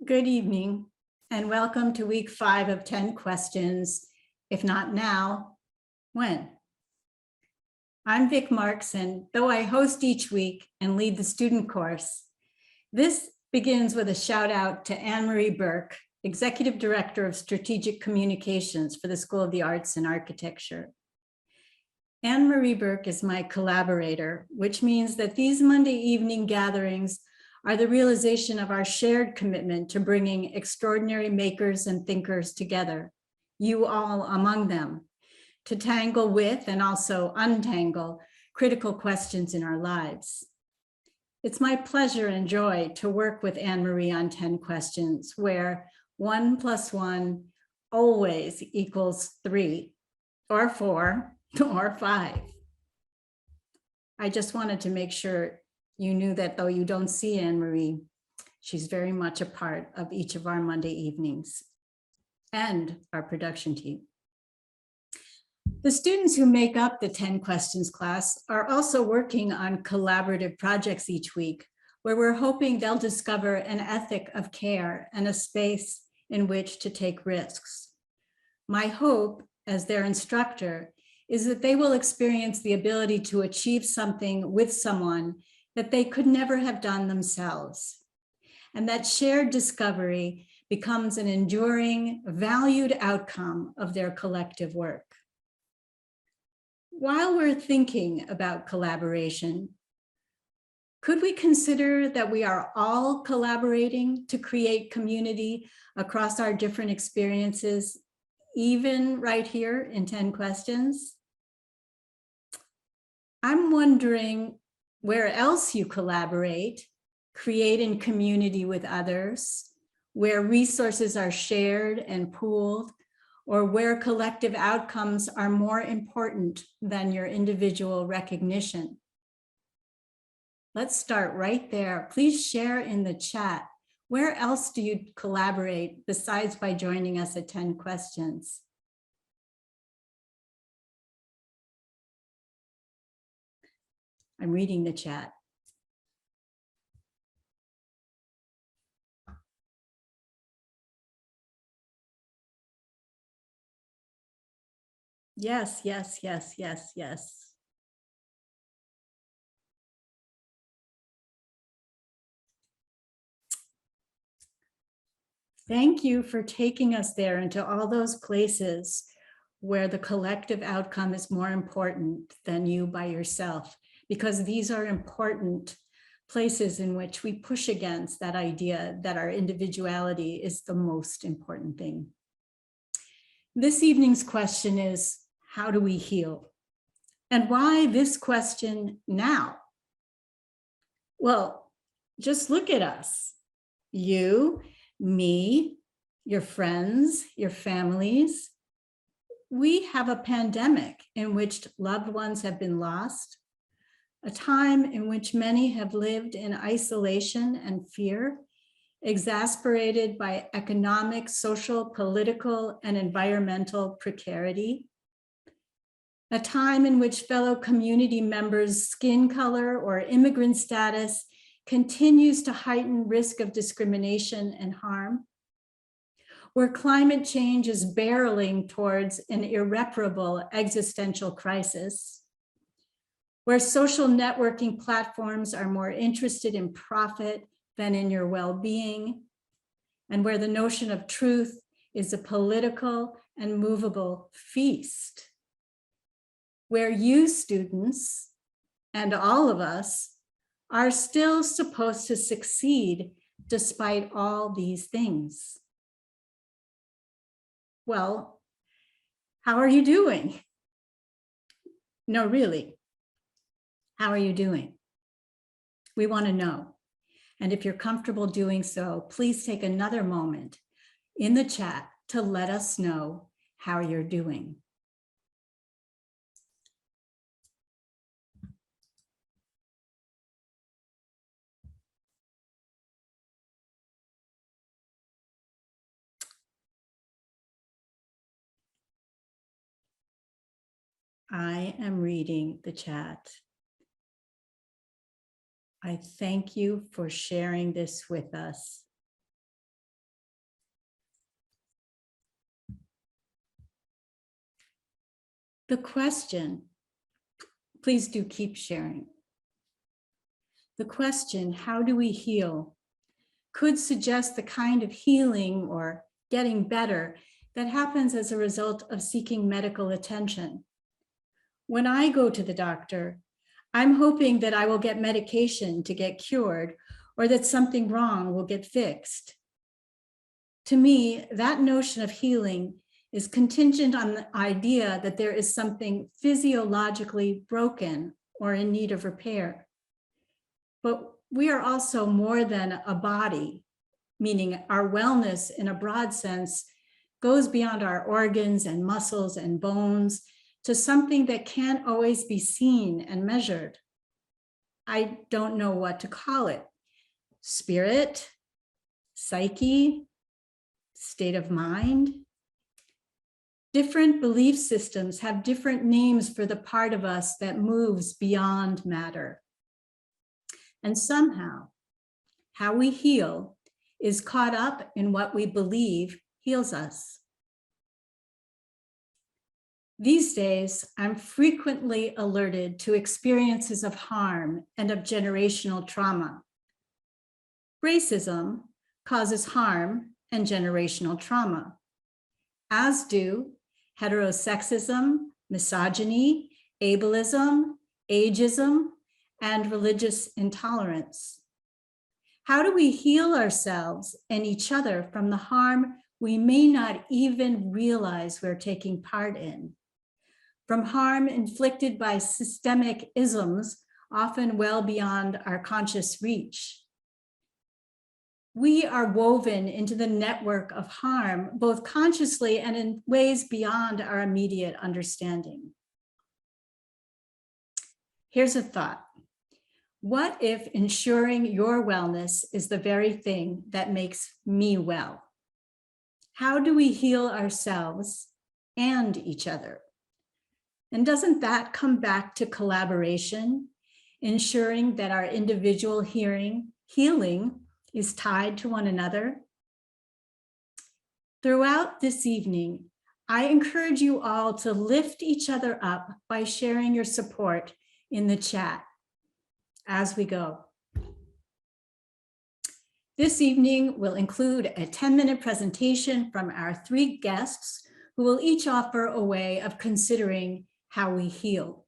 Good evening, and welcome to week 5 of 10 questions. If not now, when? I'm Vic Marks, and though I host each week and lead the student course, this begins with a shout out to Anne-Marie Burke, Executive Director of Strategic Communications for the School of the Arts and Architecture. Anne-Marie Burke is my collaborator, which means that these Monday evening gatherings are the realization of our shared commitment to bringing extraordinary makers and thinkers together, you all among them, to tangle with and also untangle critical questions in our lives. It's my pleasure and joy to work with Anne-Marie on 10 questions, where 1 + 1 always equals 3, or 4, or 5. I just wanted to make sure you knew that though you don't see Anne-Marie, she's very much a part of each of our Monday evenings and our production team. The students who make up the 10 questions class are also working on collaborative projects each week, where we're hoping they'll discover an ethic of care and a space in which to take risks. My hope as their instructor is that they will experience the ability to achieve something with someone that they could never have done themselves. And that shared discovery becomes an enduring, valued outcome of their collective work. While we're thinking about collaboration, could we consider that we are all collaborating to create community across our different experiences, even right here in 10 questions? I'm wondering where else you collaborate, create in community with others, where resources are shared and pooled, or where collective outcomes are more important than your individual recognition. Let's start right there. Please share in the chat. Where else do you collaborate besides by joining us at 10 questions? I'm reading the chat. Yes, yes, yes, yes, yes. Thank you for taking us there into all those places where the collective outcome is more important than you by yourself, because these are important places in which we push against that idea that our individuality is the most important thing. This evening's question is, how do we heal? And why this question now? Well, just look at us. You, me, your friends, your families. We have a pandemic in which loved ones have been lost, a time in which many have lived in isolation and fear, exasperated by economic, social, political, and environmental precarity, a time in which fellow community members' skin color or immigrant status continues to heighten risk of discrimination and harm, where climate change is barreling towards an irreparable existential crisis, where social networking platforms are more interested in profit than in your well-being, and where the notion of truth is a political and movable feast, where you students and all of us are still supposed to succeed despite all these things. Well, how are you doing? No, really, how are you doing? We want to know. And if you're comfortable doing so, please take another moment in the chat to let us know how you're doing. I am reading the chat. I thank you for sharing this with us. The question, please do keep sharing. The question, how do we heal, could suggest the kind of healing or getting better that happens as a result of seeking medical attention. When I go to the doctor, I'm hoping that I will get medication to get cured or that something wrong will get fixed. To me, that notion of healing is contingent on the idea that there is something physiologically broken or in need of repair. But we are also more than a body, meaning our wellness in a broad sense goes beyond our organs and muscles and bones to something that can't always be seen and measured. I don't know what to call it. Spirit, psyche, state of mind. Different belief systems have different names for the part of us that moves beyond matter. And somehow, how we heal is caught up in what we believe heals us. These days, I'm frequently alerted to experiences of harm and of generational trauma. Racism causes harm and generational trauma, as do heterosexism, misogyny, ableism, ageism, and religious intolerance. How do we heal ourselves and each other from the harm we may not even realize we're taking part in? From harm inflicted by systemic isms, often well beyond our conscious reach. We are woven into the network of harm, both consciously and in ways beyond our immediate understanding. Here's a thought. What if ensuring your wellness is the very thing that makes me well? How do we heal ourselves and each other? And doesn't that come back to collaboration, ensuring that our individual healing is tied to one another? Throughout this evening, I encourage you all to lift each other up by sharing your support in the chat as we go. This evening will include a 10-minute presentation from our 3 guests who will each offer a way of considering how we heal.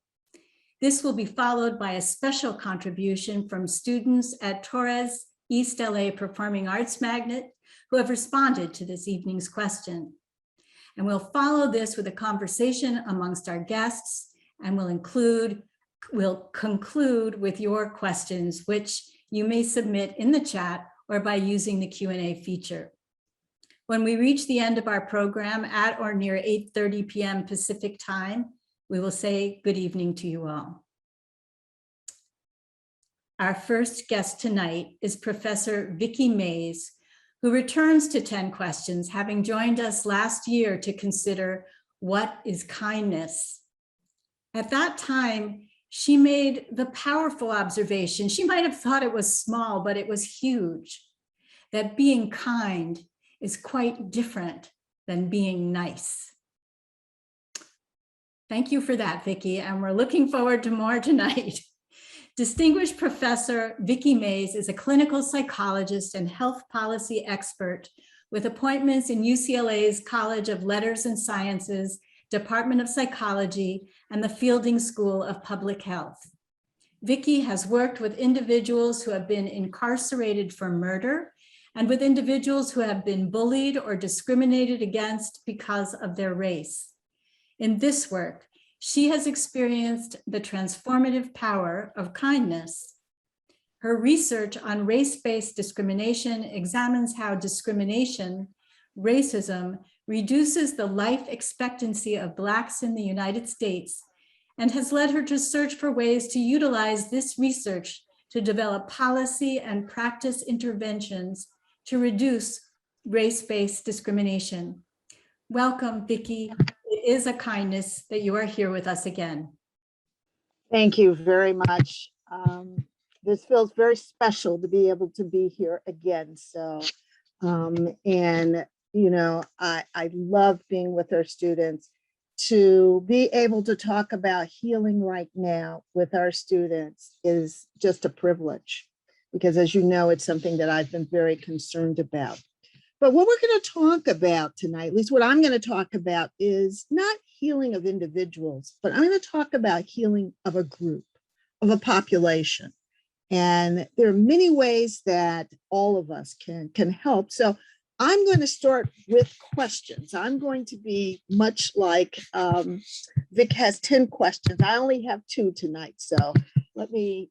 This will be followed by a special contribution from students at Torres East LA Performing Arts Magnet who have responded to this evening's question. And we'll follow this with a conversation amongst our guests, and we'll conclude with your questions, which you may submit in the chat or by using the Q&A feature. When we reach the end of our program at or near 8:30 p.m. Pacific time, we will say good evening to you all. Our first guest tonight is Professor Vickie Mays, who returns to 10 Questions, having joined us last year to consider what is kindness. At that time, she made the powerful observation, she might have thought it was small, but it was huge, that being kind is quite different than being nice. Thank you for that, Vickie, and we're looking forward to more tonight. Distinguished Professor Vickie Mays is a clinical psychologist and health policy expert with appointments in UCLA's College of Letters and Sciences, Department of Psychology, and the Fielding School of Public Health. Vickie has worked with individuals who have been incarcerated for murder and with individuals who have been bullied or discriminated against because of their race. In this work, she has experienced the transformative power of kindness. Her research on race-based discrimination examines how discrimination, racism, reduces the life expectancy of Blacks in the United States and has led her to search for ways to utilize this research to develop policy and practice interventions to reduce race-based discrimination. Welcome, Vickie. It is a kindness that you are here with us again. Thank you very much. This feels very special to be able to be here again. So, and you know, I love being with our students to be able to talk about healing right now with our students is just a privilege, because as you know, it's something that I've been very concerned about. But what we're going to talk about tonight, at least what I'm going to talk about, is not healing of individuals, but I'm going to talk about healing of a group, of a population. And there are many ways that all of us can help. So I'm going to start with questions. I'm going to be much like Vic has 10 questions. I only have 2 tonight. So let me,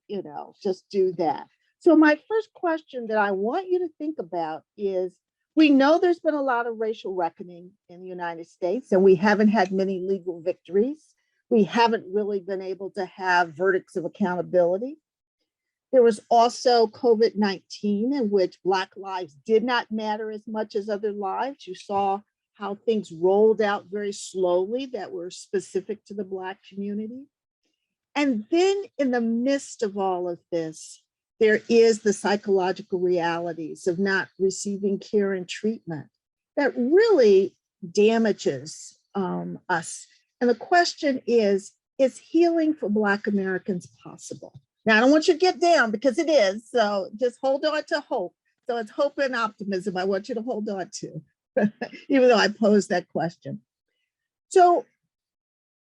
just do that. So my first question that I want you to think about is, we know there's been a lot of racial reckoning in the United States, and we haven't had many legal victories. We haven't really been able to have verdicts of accountability. There was also COVID-19, in which Black lives did not matter as much as other lives. You saw how things rolled out very slowly that were specific to the Black community. And then in the midst of all of this, there is the psychological realities of not receiving care and treatment that really damages us. And the question is healing for Black Americans possible? Now, I don't want you to get down, because it is. So just hold on to hope. So it's hope and optimism I want you to hold on to, even though I posed that question. So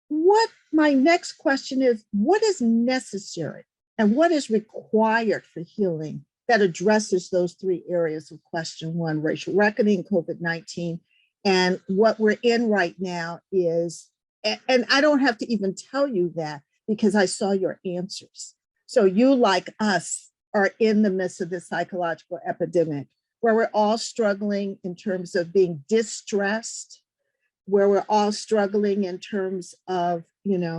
what my next question is, what is necessary and what is required for healing that addresses those 3 areas of question 1, racial reckoning, COVID-19, and what we're in right now is, and I don't have to even tell you that because I saw your answers. So you, like us, are in the midst of this psychological epidemic where we're all struggling in terms of being distressed, where we're all struggling in terms of,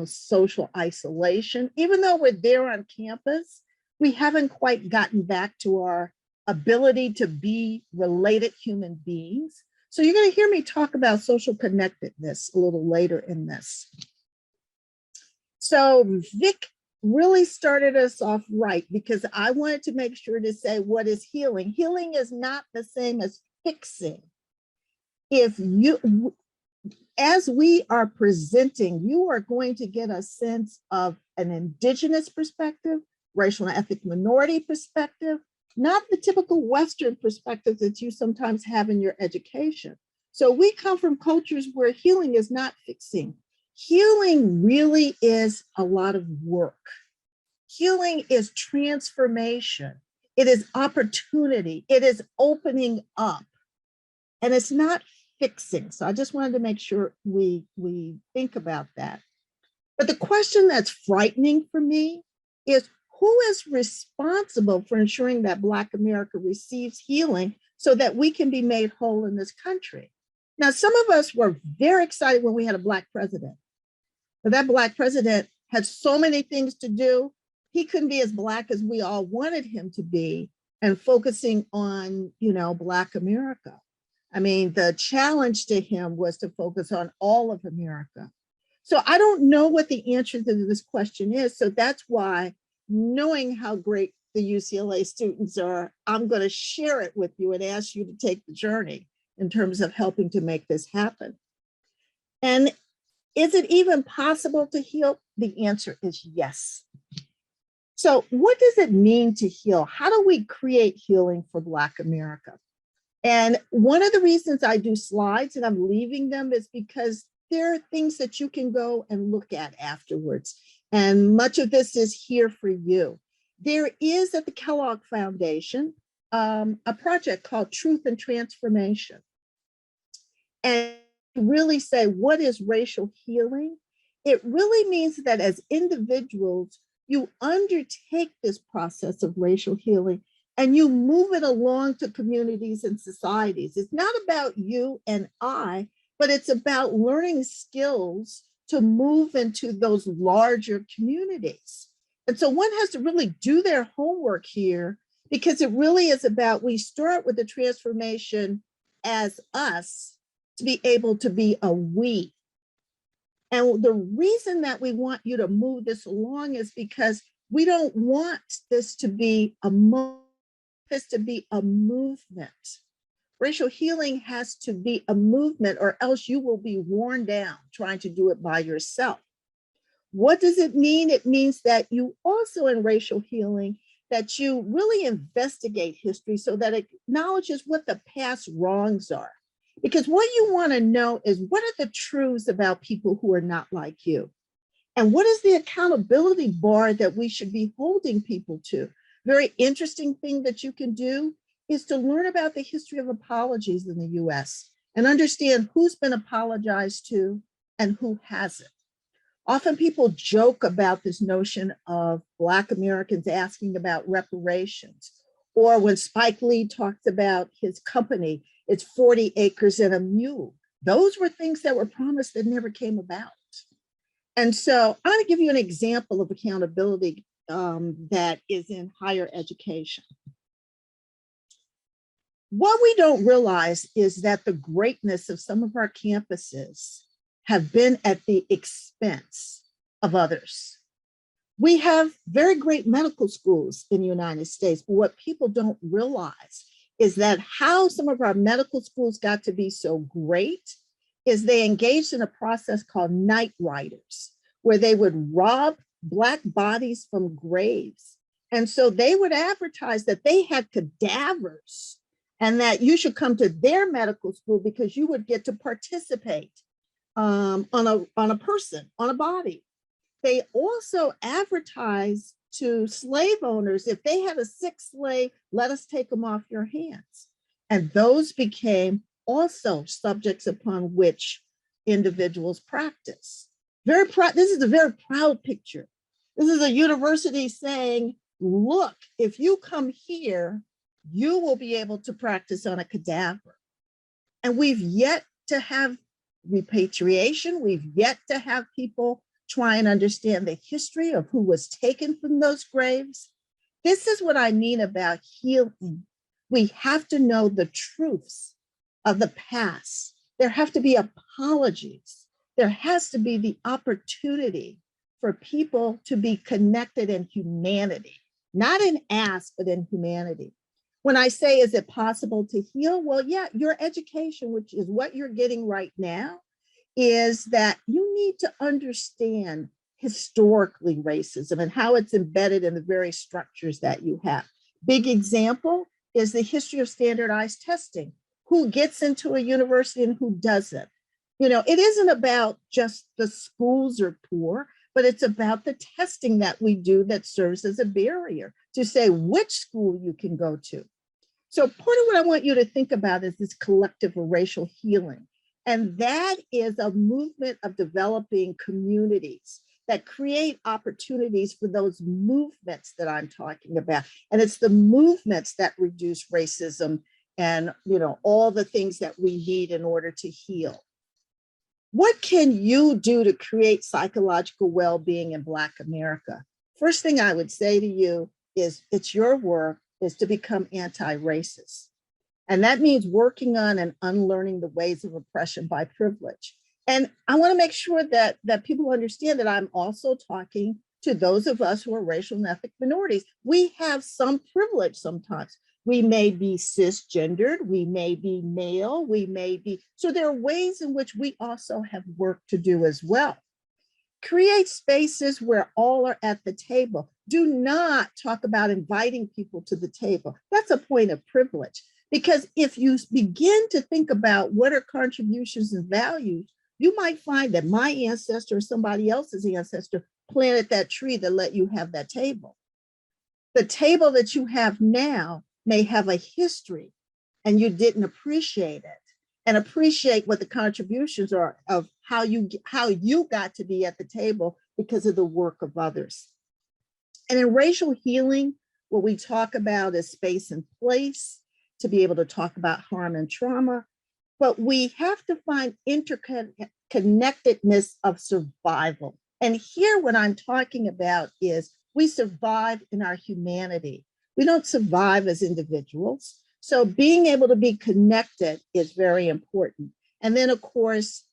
social isolation. Even though we're there on campus, we haven't quite gotten back to our ability to be related human beings. So you're going to hear me talk about social connectedness a little later in this. So Vic really started us off right, because I wanted to make sure to say, what is healing? Healing is not the same as fixing. As we are presenting, you are going to get a sense of an Indigenous perspective, racial and ethnic minority perspective, not the typical Western perspective that you sometimes have in your education. So we come from cultures where healing is not fixing. Healing really is a lot of work. Healing is transformation. It is opportunity. It is opening up. And it's not fixing. So I just wanted to make sure we think about that. But the question that's frightening for me is, who is responsible for ensuring that Black America receives healing so that we can be made whole in this country? Now, some of us were very excited when we had a Black president, but that Black president had so many things to do. He couldn't be as Black as we all wanted him to be, and focusing on, Black America. I mean, the challenge to him was to focus on all of America. So I don't know what the answer to this question is. So that's why, knowing how great the UCLA students are, I'm going to share it with you and ask you to take the journey in terms of helping to make this happen. And is it even possible to heal? The answer is yes. So what does it mean to heal? How do we create healing for Black America? And one of the reasons I do slides, and I'm leaving them, is because there are things that you can go and look at afterwards. And much of this is here for you. There is at the Kellogg Foundation a project called Truth and Transformation. And really say, what is racial healing? It really means that as individuals, you undertake this process of racial healing and you move it along to communities and societies. It's not about you and I, but it's about learning skills to move into those larger communities. And so one has to really do their homework here, because it really is about, we start with the transformation as us to be able to be a we. And the reason that we want you to move this along is because we don't want this to be a movement. Racial healing has to be a movement, or else you will be worn down trying to do it by yourself. What does it mean? It means that you also, in racial healing, that you really investigate history so that it acknowledges what the past wrongs are. Because what you want to know is, what are the truths about people who are not like you? And what is the accountability bar that we should be holding people to? Very interesting thing that you can do is to learn about the history of apologies in the US and understand who's been apologized to and who hasn't. Often people joke about this notion of Black Americans asking about reparations, or when Spike Lee talks about his company, it's 40 acres and a mule. Those were things that were promised that never came about. And so I'm going to give you an example of accountability that is in higher education. What we don't realize is that the greatness of some of our campuses have been at the expense of others. We have very great medical schools in the United States, but what people don't realize is that how some of our medical schools got to be so great is they engaged in a process called night riders, where they would rob Black bodies from graves. And so they would advertise that they had cadavers and that you should come to their medical school because you would get to participate on a person, on a body. They also advertised to slave owners, if they had a sick slave, let us take them off your hands. And those became also subjects upon which individuals practice. This is a very proud picture. This is a university saying, look, if you come here, you will be able to practice on a cadaver. And we've yet to have repatriation. We've yet to have people try and understand the history of who was taken from those graves. This is what I mean about healing. We have to know the truths of the past. There have to be apologies. There has to be the opportunity for people to be connected in humanity, not in ask, but in humanity. When I say, is it possible to heal? Well, yeah, your education, which is what you're getting right now, is that you need to understand historically racism and how it's embedded in the very structures that you have. Big example is the history of standardized testing. Who gets into a university and who doesn't? You know, it isn't about just the schools are poor, but it's about the testing that we do that serves as a barrier to say which school you can go to. So part of what I want you to think about is this collective racial healing. And that is a movement of developing communities that create opportunities for those movements that I'm talking about. And it's the movements that reduce racism and, you know, all the things that we need in order to heal. What can you do to create psychological well-being in Black America? First thing I would say to you is it's your work is to become anti-racist. And that means working on and unlearning the ways of oppression by privilege. And I want to make sure that people understand that I'm also talking to those of us who are racial and ethnic minorities. We have some privilege sometimes. We may be cisgendered, we may be male, so there are ways in which we also have work to do as well. Create spaces where all are at the table. Do not talk about inviting people to the table. That's a point of privilege. Because if you begin to think about what are contributions and values, you might find that my ancestor or somebody else's ancestor planted that tree that let you have that table. The table that you have now may have a history and you didn't appreciate it and appreciate what the contributions are of how you got to be at the table because of the work of others. And in racial healing, what we talk about is space and place, to be able to talk about harm and trauma, but we have to find interconnectedness of survival. And here what I'm talking about is we survive in our humanity. We don't survive as individuals. So being able to be connected is very important. And then of course,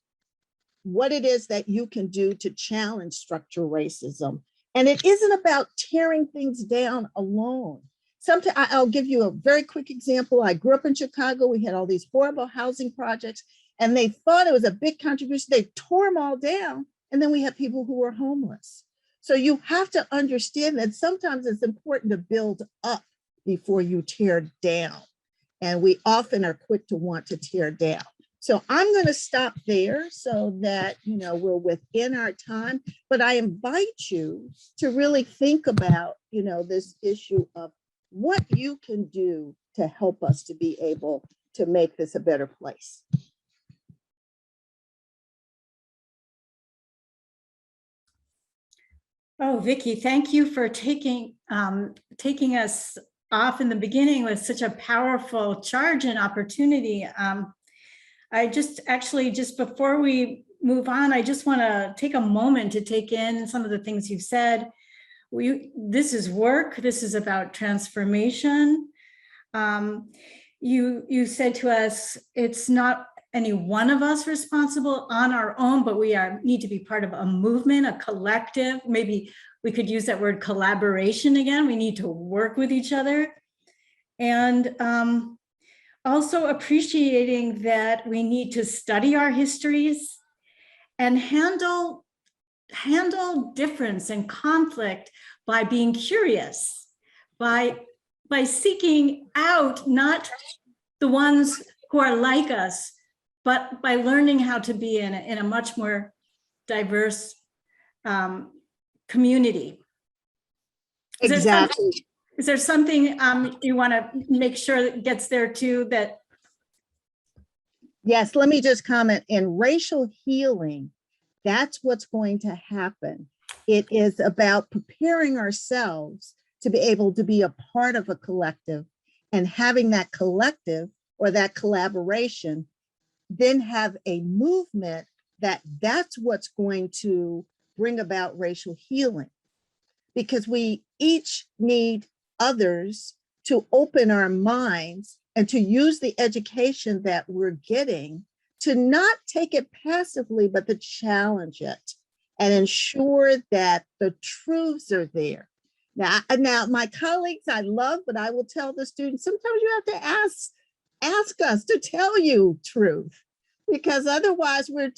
what it is that you can do to challenge structural racism. And it isn't about tearing things down alone. sometimes I'll give you a very quick example. I grew up in Chicago. We had all these horrible housing projects, and they thought it was a big contribution. They tore them all down. And then we had people who were homeless. So you have to understand that sometimes it's important to build up before you tear down. And we often are quick to want to tear down. So I'm going to stop there so that, we're within our time, but I invite you to really think about, this issue of what you can do to help us to be able to make this a better place. Oh, Vickie, thank you for taking us off in the beginning with such a powerful charge and opportunity. I just before we move on, I just want to take a moment to take in some of the things you've said. This is work. This is about transformation. You said to us, it's not any one of us responsible on our own, but we need to be part of a movement, a collective. Maybe we could use that word collaboration again. We need to work with each other. And also appreciating that we need to study our histories and handle difference and conflict by being curious, by seeking out not the ones who are like us, but by learning how to be in a much more diverse community. Exactly. Is there something you want to make sure that gets there too? That yes, let me just comment. In racial healing, that's what's going to happen. It is about preparing ourselves to be able to be a part of a collective, and having that collective or that collaboration then have a movement that's what's going to bring about racial healing, because we each need others to open our minds and to use the education that we're getting to not take it passively, but to challenge it and ensure that the truths are there. Now my colleagues I love, but I will tell the students, sometimes you have to ask us to tell you truth, because otherwise we're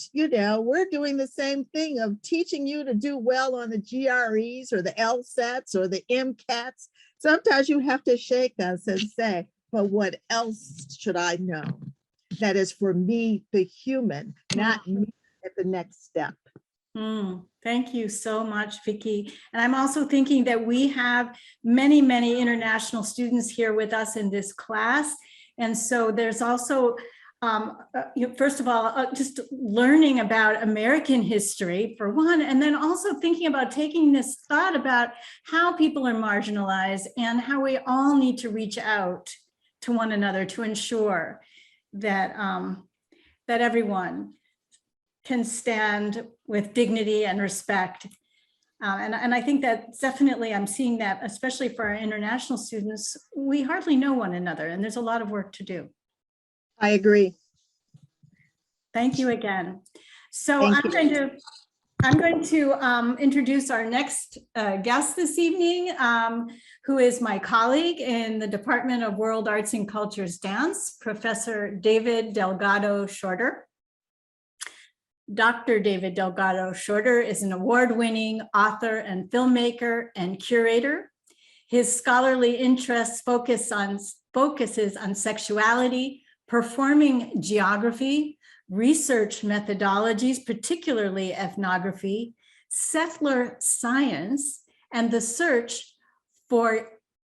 doing the same thing of teaching you to do well on the GREs or the LSATs or the MCATs. Sometimes you have to shake us and say, but what else should I know? That is for me, the human, not me at the next step. Thank you so much, Vickie. And I'm also thinking that we have many, many international students here with us in this class. And so there's also, first of all, just learning about American history for one, and then also thinking about taking this thought about how people are marginalized and how we all need to reach out to one another to ensure that, that everyone can stand with dignity and respect. And I think that definitely I'm seeing that, especially for our international students, we hardly know one another, and there's a lot of work to do. I agree. Thank you again. So I'm going to introduce our next guest this evening, who is my colleague in the Department of World Arts and Cultures Dance, Professor David Delgado Shorter. Dr. David Delgado Shorter is an award-winning author and filmmaker and curator. His scholarly interests focuses on sexuality, performing geography, research methodologies, particularly ethnography, settler science, and the search for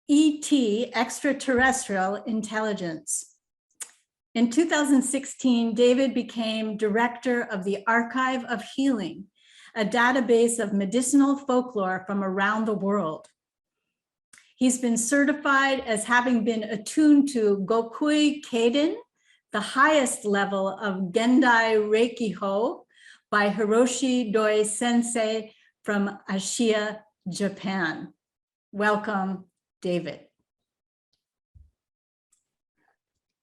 ET, extraterrestrial intelligence. In 2016, David became director of the Archive of Healing, a database of medicinal folklore from around the world. He's been certified as having been attuned to Gokui Kaden, the highest level of Gendai Reiki Ho, by Hiroshi Doi Sensei from Ashiya, Japan. Welcome, David.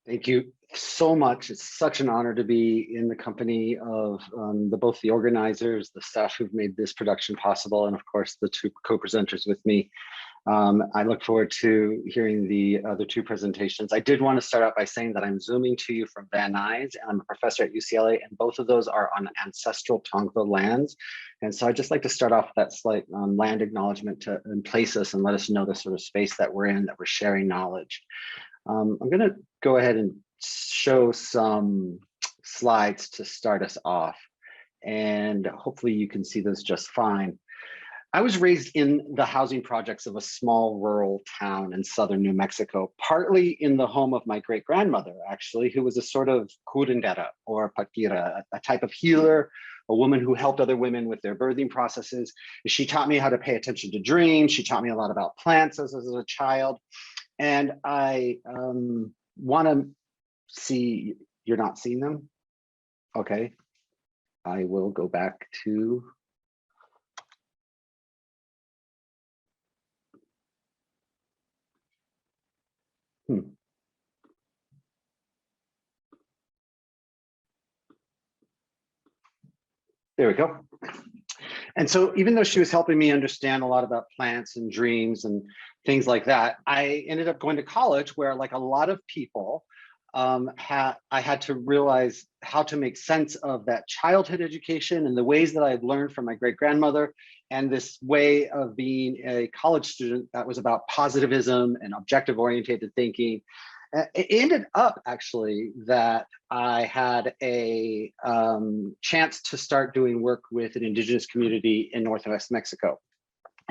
Thank you so much. It's such an honor to be in the company of both the organizers, the staff who've made this production possible, and of course the two co-presenters with me. I look forward to hearing the other two presentations. I did want to start out by saying that I'm Zooming to you from Van Nuys, and I'm a professor at UCLA, and both of those are on ancestral Tongva lands. And so I'd just like to start off with that slight land acknowledgement to place us and let us know the sort of space that we're in, that we're sharing knowledge. I'm going to go ahead and show some slides to start us off, and hopefully you can see those just fine. I was raised in the housing projects of a small rural town in southern New Mexico, partly in the home of my great-grandmother, actually, who was a sort of curandera or pakira, a type of healer, a woman who helped other women with their birthing processes. She taught me how to pay attention to dreams. She taught me a lot about plants as a child. And I want to see, you're not seeing them? Okay, I will go back to, There we go. And so even though she was helping me understand a lot about plants and dreams and things like that, I ended up going to college where, like a lot of people, I had to realize how to make sense of that childhood education and the ways that I had learned from my great-grandmother, and this way of being a college student that was about positivism and objective-oriented thinking. It ended up actually that I had a chance to start doing work with an indigenous community in Northwest Mexico.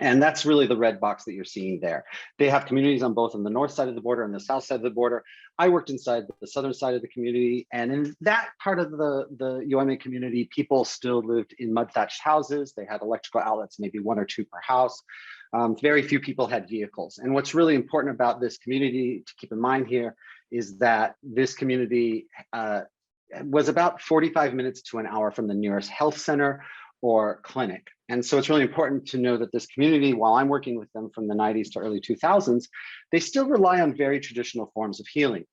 And that's really the red box that you're seeing there. They have communities on both on the north side of the border and the south side of the border. I worked inside the southern side of the community. And in that part of the UMA community, people still lived in mud thatched houses. They had electrical outlets, maybe 1 or 2 per house. Very few people had vehicles. And what's really important about this community to keep in mind here is that this community was about 45 minutes to an hour from the nearest health center or clinic. And so it's really important to know that this community, while I'm working with them from the 90s to early 2000s, they still rely on very traditional forms of healing.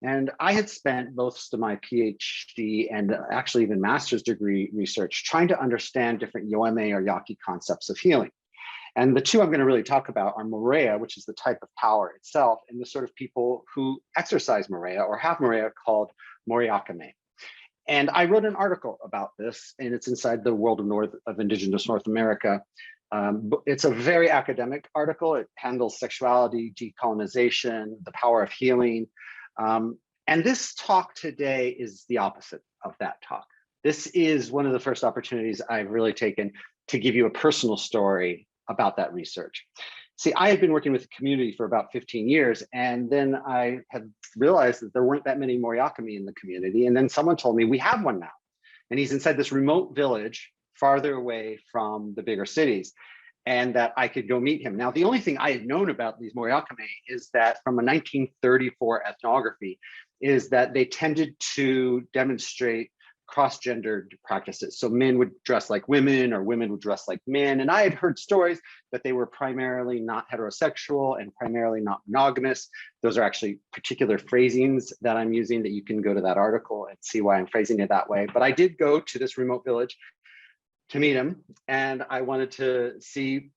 And I had spent most of my PhD and actually even master's degree research trying to understand different UMA or Yaqui concepts of healing. And the two I'm going to really talk about are Morea, which is the type of power itself, and the sort of people who exercise Morea or have Morea, called Moriakame. And I wrote an article about this, and it's inside the World of Indigenous North America. It's a very academic article. It handles sexuality, decolonization, the power of healing. And this talk today is the opposite of that talk. This is one of the first opportunities I've really taken to give you a personal story about that research. See, I had been working with the community for about 15 years, and then I had realized that there weren't that many Moriakame in the community. And then someone told me, we have one now. And he's inside this remote village farther away from the bigger cities, and that I could go meet him. Now, the only thing I had known about these Moriakame is that from a 1934 ethnography is that they tended to demonstrate cross-gendered practices. So men would dress like women, or women would dress like men. And I had heard stories that they were primarily not heterosexual and primarily not monogamous. Those are actually particular phrasings that I'm using that you can go to that article and see why I'm phrasing it that way. But I did go to this remote village to meet him, and I wanted to see,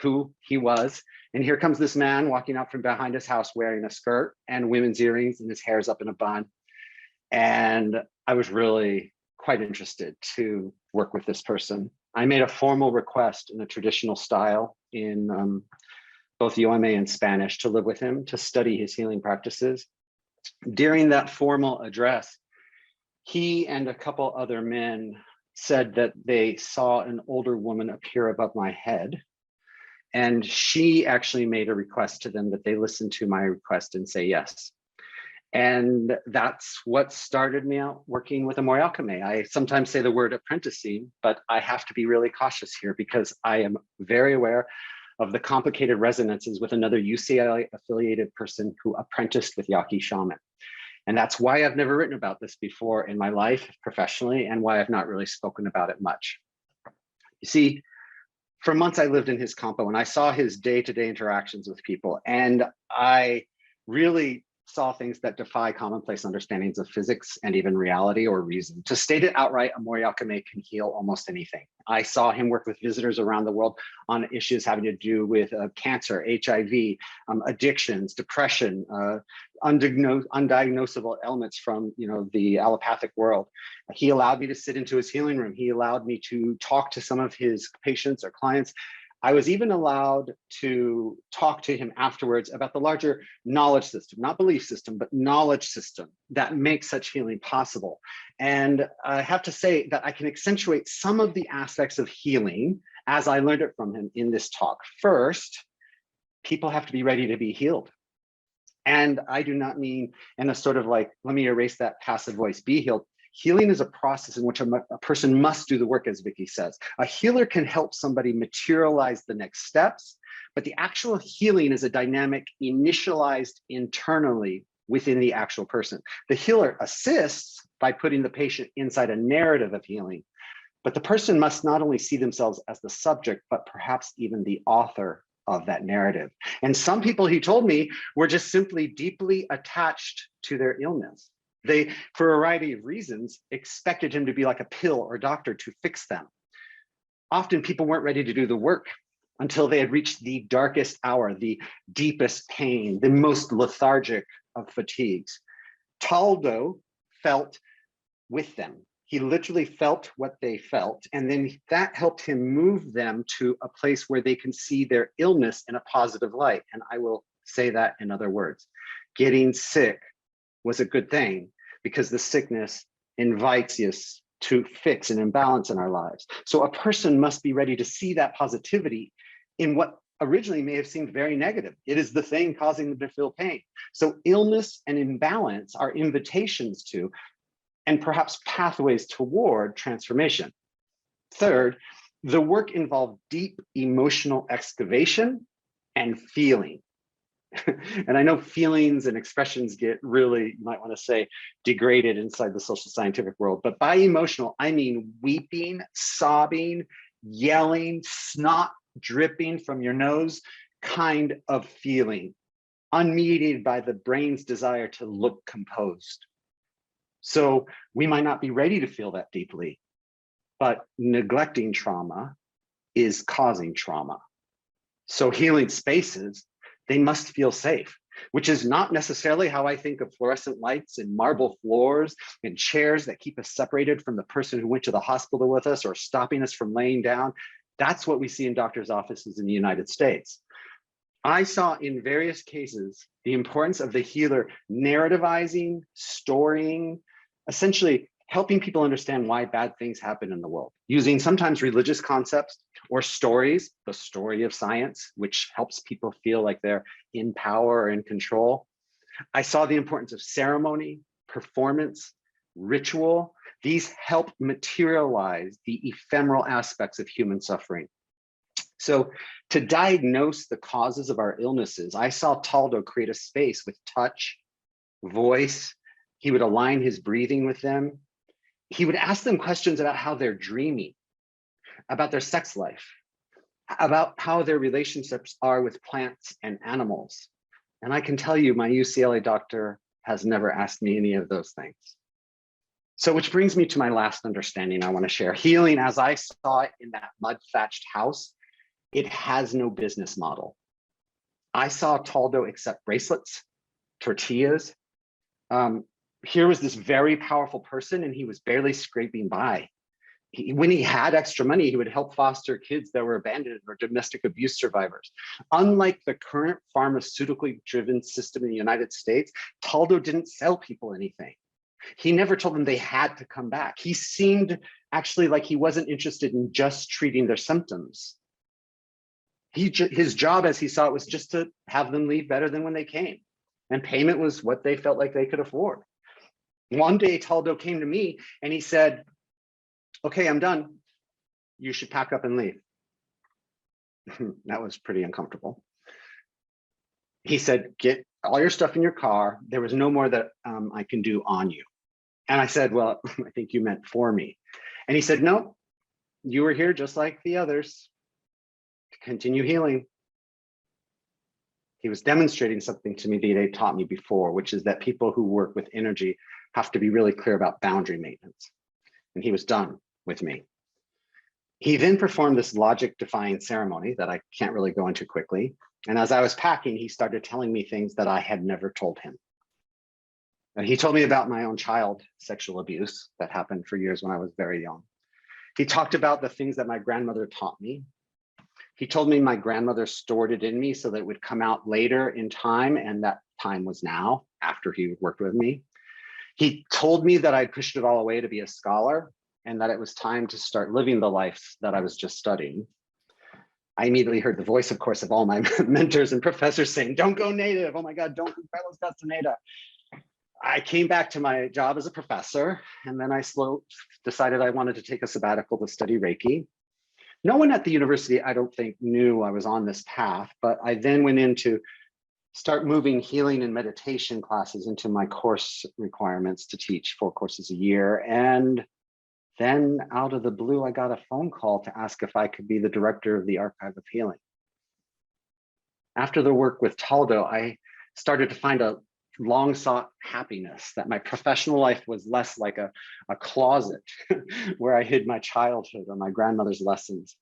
who he was. And here comes this man walking out from behind his house wearing a skirt and women's earrings, and his hair's up in a bun. And I was really quite interested to work with this person. I made a formal request in a traditional style in both UMA and Spanish to live with him, to study his healing practices. During that formal address, he and a couple other men said that they saw an older woman appear above my head. And she actually made a request to them that they listen to my request and say yes. And that's what started me out working with a Moriakame. I sometimes say the word apprenticing, but I have to be really cautious here because I am very aware of the complicated resonances with another UCLA affiliated person who apprenticed with Yaqui shaman. And that's why I've never written about this before in my life professionally, and why I've not really spoken about it much. You see, for months I lived in his campo and I saw his day-to-day interactions with people, and I really saw things that defy commonplace understandings of physics and even reality or reason. To state it outright, a Moriakame can heal almost anything. I saw him work with visitors around the world on issues having to do with cancer, HIV, addictions, depression, undiagnosable ailments from the allopathic world. He allowed me to sit into his healing room. He allowed me to talk to some of his patients or clients. I was even allowed to talk to him afterwards about the larger knowledge system, not belief system, but knowledge system that makes such healing possible. And I have to say that I can accentuate some of the aspects of healing as I learned it from him in this talk. First, people have to be ready to be healed. And I do not mean in a sort of like, let me erase that passive voice, be healed. Healing is a process in which a person must do the work, as Vickie says. A healer can help somebody materialize the next steps, but the actual healing is a dynamic initialized internally within the actual person. The healer assists by putting the patient inside a narrative of healing, but the person must not only see themselves as the subject, but perhaps even the author of that narrative. And some people, he told me, were just simply deeply attached to their illness. They, for a variety of reasons, expected him to be like a pill or doctor to fix them. Often people weren't ready to do the work until they had reached the darkest hour, the deepest pain, the most lethargic of fatigues. Taldo felt with them. He literally felt what they felt, and then that helped him move them to a place where they can see their illness in a positive light. And I will say that in other words. Getting sick was a good thing because the sickness invites us to fix an imbalance in our lives. So a person must be ready to see that positivity in what originally may have seemed very negative. It is the thing causing them to feel pain. So illness and imbalance are invitations to, and perhaps pathways toward, transformation. Third, the work involved deep emotional excavation and feeling. And I know feelings and expressions get really, you might want to say, degraded inside the social scientific world. But by emotional, I mean weeping, sobbing, yelling, snot dripping from your nose kind of feeling, unmediated by the brain's desire to look composed. So we might not be ready to feel that deeply, but neglecting trauma is causing trauma. So healing spaces, they must feel safe, which is not necessarily how I think of fluorescent lights and marble floors and chairs that keep us separated from the person who went to the hospital with us or stopping us from laying down. That's what we see in doctors' offices in the United States. I saw in various cases the importance of the healer narrativizing, storing, essentially helping people understand why bad things happen in the world, using sometimes religious concepts or stories, the story of science, which helps people feel like they're in power or in control. I saw the importance of ceremony, performance, ritual. These help materialize the ephemeral aspects of human suffering. So to diagnose the causes of our illnesses, I saw Taldo create a space with touch, voice. He would align his breathing with them. He would ask them questions about how they're dreaming, about their sex life, about how their relationships are with plants and animals. And I can tell you, my UCLA doctor has never asked me any of those things. So which brings me to my last understanding I want to share. Healing, as I saw it in that mud-thatched house, it has no business model. I saw Taldo accept bracelets, tortillas. Here was this very powerful person and he was barely scraping by. When he had extra money, he would help foster kids that were abandoned or domestic abuse survivors. Unlike the current pharmaceutically driven system in the United States, Taldo didn't sell people anything. He never told them they had to come back. He seemed actually like he wasn't interested in just treating their symptoms. His job, as he saw it, was just to have them leave better than when they came. And payment was what they felt like they could afford. One day, Taldo came to me and he said, "Okay, I'm done. You should pack up and leave." That was pretty uncomfortable. He said, "Get all your stuff in your car. There was no more that I can do on you." And I said, "Well, I think you meant for me." And he said, "No, you were here just like the others to continue healing." He was demonstrating something to me that he taught me before, which is that people who work with energy have to be really clear about boundary maintenance. And he was done with me. He then performed this logic-defying ceremony that I can't really go into quickly. And as I was packing, he started telling me things that I had never told him. And he told me about my own child sexual abuse that happened for years when I was very young. He talked about the things that my grandmother taught me. He told me my grandmother stored it in me so that it would come out later in time, and that time was now, after he worked with me. He told me that I'd pushed it all away to be a scholar and that it was time to start living the life that I was just studying. I immediately heard the voice, of course, of all my mentors and professors saying, don't go native. Oh my God, don't do Carlos Castaneda. I came back to my job as a professor, and then I decided I wanted to take a sabbatical to study Reiki. No one at the university, I don't think, knew I was on this path, but I then went in to start moving healing and meditation classes into my course requirements to teach 4 courses a year. And then out of the blue, I got a phone call to ask if I could be the director of the Archive of Healing. After the work with Taldo, I started to find a long sought happiness, that my professional life was less like a closet where I hid my childhood or my grandmother's lessons.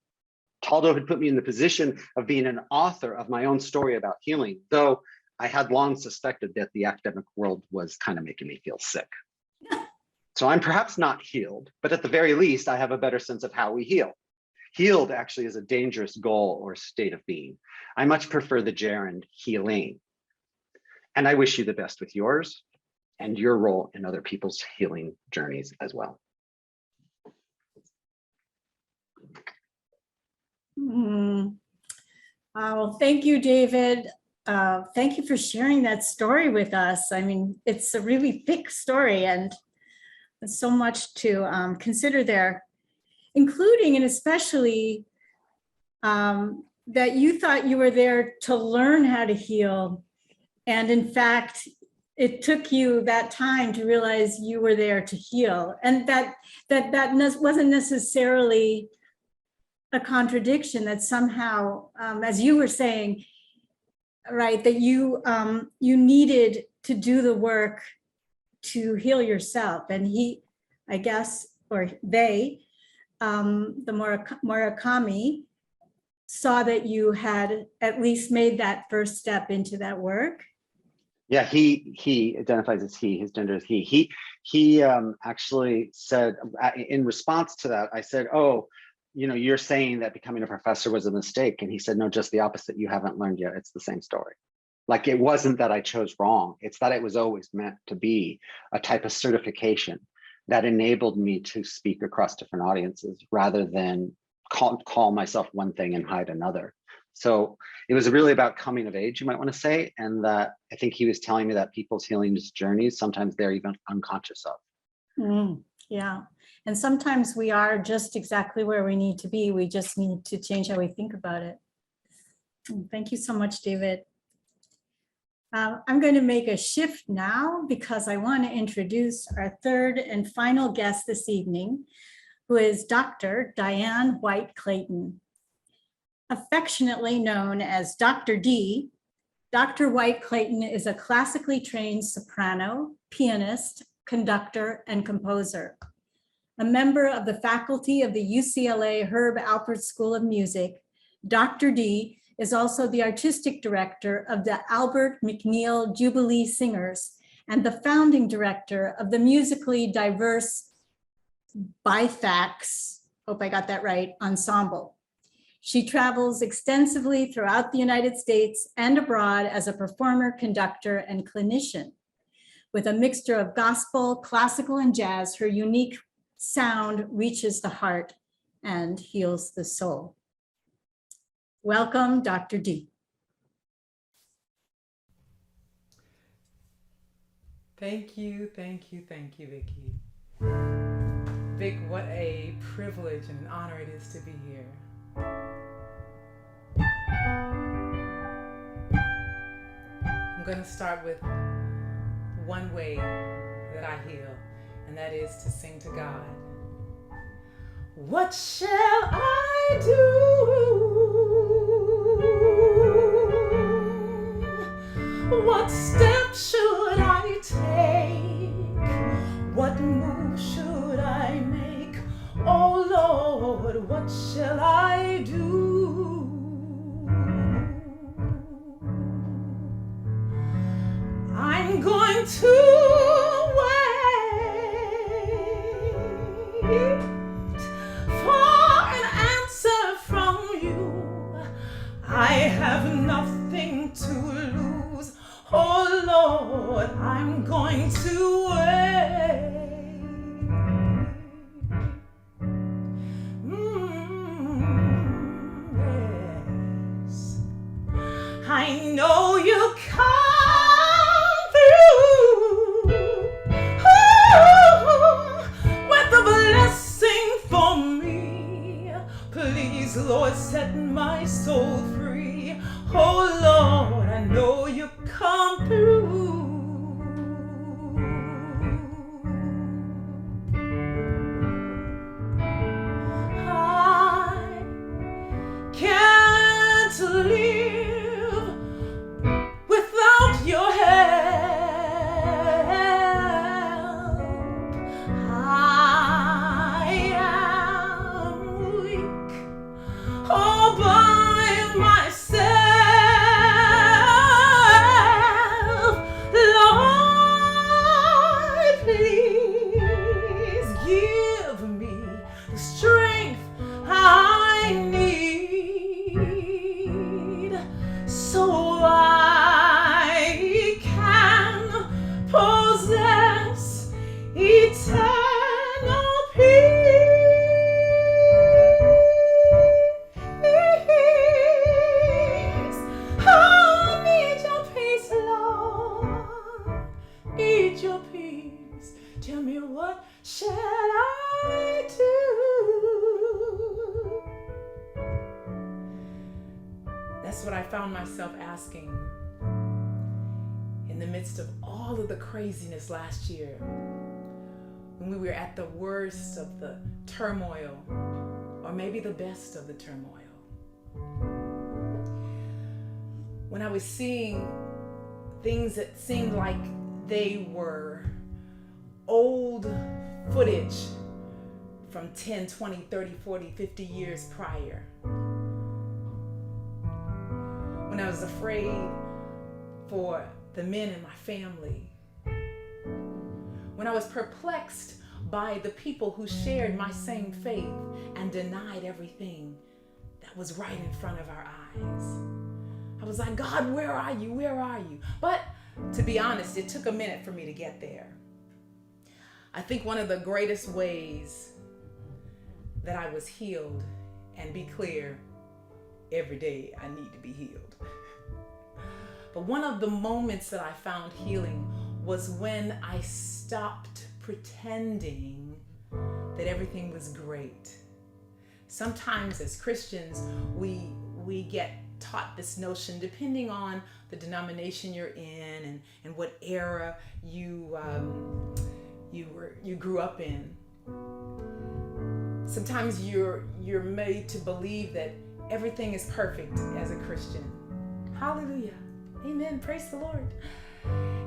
Taldo had put me in the position of being an author of my own story about healing, though I had long suspected that the academic world was kind of making me feel sick. So I'm perhaps not healed, but at the very least, I have a better sense of how we heal. Healed actually is a dangerous goal or state of being. I much prefer the gerund healing. And I wish you the best with yours and your role in other people's healing journeys as well. Well, thank you, David. Thank you for sharing that story with us. I mean, it's a really thick story and there's so much to consider there, including and especially that you thought you were there to learn how to heal. And in fact, it took you that time to realize you were there to heal, and that wasn't necessarily a contradiction, that somehow, as you were saying, right, that you needed to do the work to heal yourself. And he, I guess, or they, the Moriakame, saw that you had at least made that first step into that work. Yeah, he identifies as he, his gender is he. He actually said, in response to that, I said, oh, you know, you're saying that becoming a professor was a mistake. And he said, no, just the opposite. You haven't learned yet. It's the same story. Like, it wasn't that I chose wrong. It's that it was always meant to be a type of certification that enabled me to speak across different audiences rather than call myself one thing and hide another. So it was really about coming of age, you might want to say, and that I think he was telling me that people's healing journeys, sometimes they're even unconscious of. Yeah, and sometimes we are just exactly where we need to be. We just need to change how we think about it. Thank you so much, David. I'm going to make a shift now because I want to introduce our third and final guest this evening, who is Dr. Diane White-Clayton. Affectionately known as Dr. D, Dr. White-Clayton is a classically trained soprano, pianist, conductor, and composer. A member of the faculty of the UCLA Herb Alpert School of Music, Dr. D is also the artistic director of the Albert McNeil Jubilee Singers and the founding director of the musically diverse Bifax, hope I got that right, ensemble. She travels extensively throughout the United States and abroad as a performer, conductor, and clinician. With a mixture of gospel, classical, and jazz, her unique sound reaches the heart and heals the soul. Welcome, Dr. D. Thank you, Vickie. Vic, what a privilege and an honor it is to be here. I'm going to start with one way that I heal, and that is to sing to God. What shall I do What step should I take? What move should I make? Oh Lord, what shall I do? I'm going to wait for an answer from you. I have nothing to lose. Oh Lord, I'm going to wait. Yes. I know you come through with a blessing for me. Please, Lord, set my soul free. Oh Lord, I know you come through. I can't live without your help. I am weak all by myself. Lord, please give me the strength I need so I can possess eternal peace. I need your peace, Lord. Need your peace. Tell me, what shall I do? That's what I found myself asking in the midst of all of the craziness last year, when we were at the worst of the turmoil, or maybe the best of the turmoil. When I was seeing things that seemed like they were old footage from 10, 20, 30, 40, 50 years prior. When I was afraid for the men in my family. When I was perplexed by the people who shared my same faith and denied everything that was right in front of our eyes. I was like, God, where are you? Where are you? But to be honest, it took a minute for me to get there. I think one of the greatest ways that I was healed, and be clear, every day I need to be healed. But one of the moments that I found healing was when I stopped pretending that everything was great. Sometimes as Christians, we get taught this notion, depending on the denomination you're in and what era you grew up in. Sometimes you're made to believe that everything is perfect as a Christian. Hallelujah. Amen. Praise the Lord.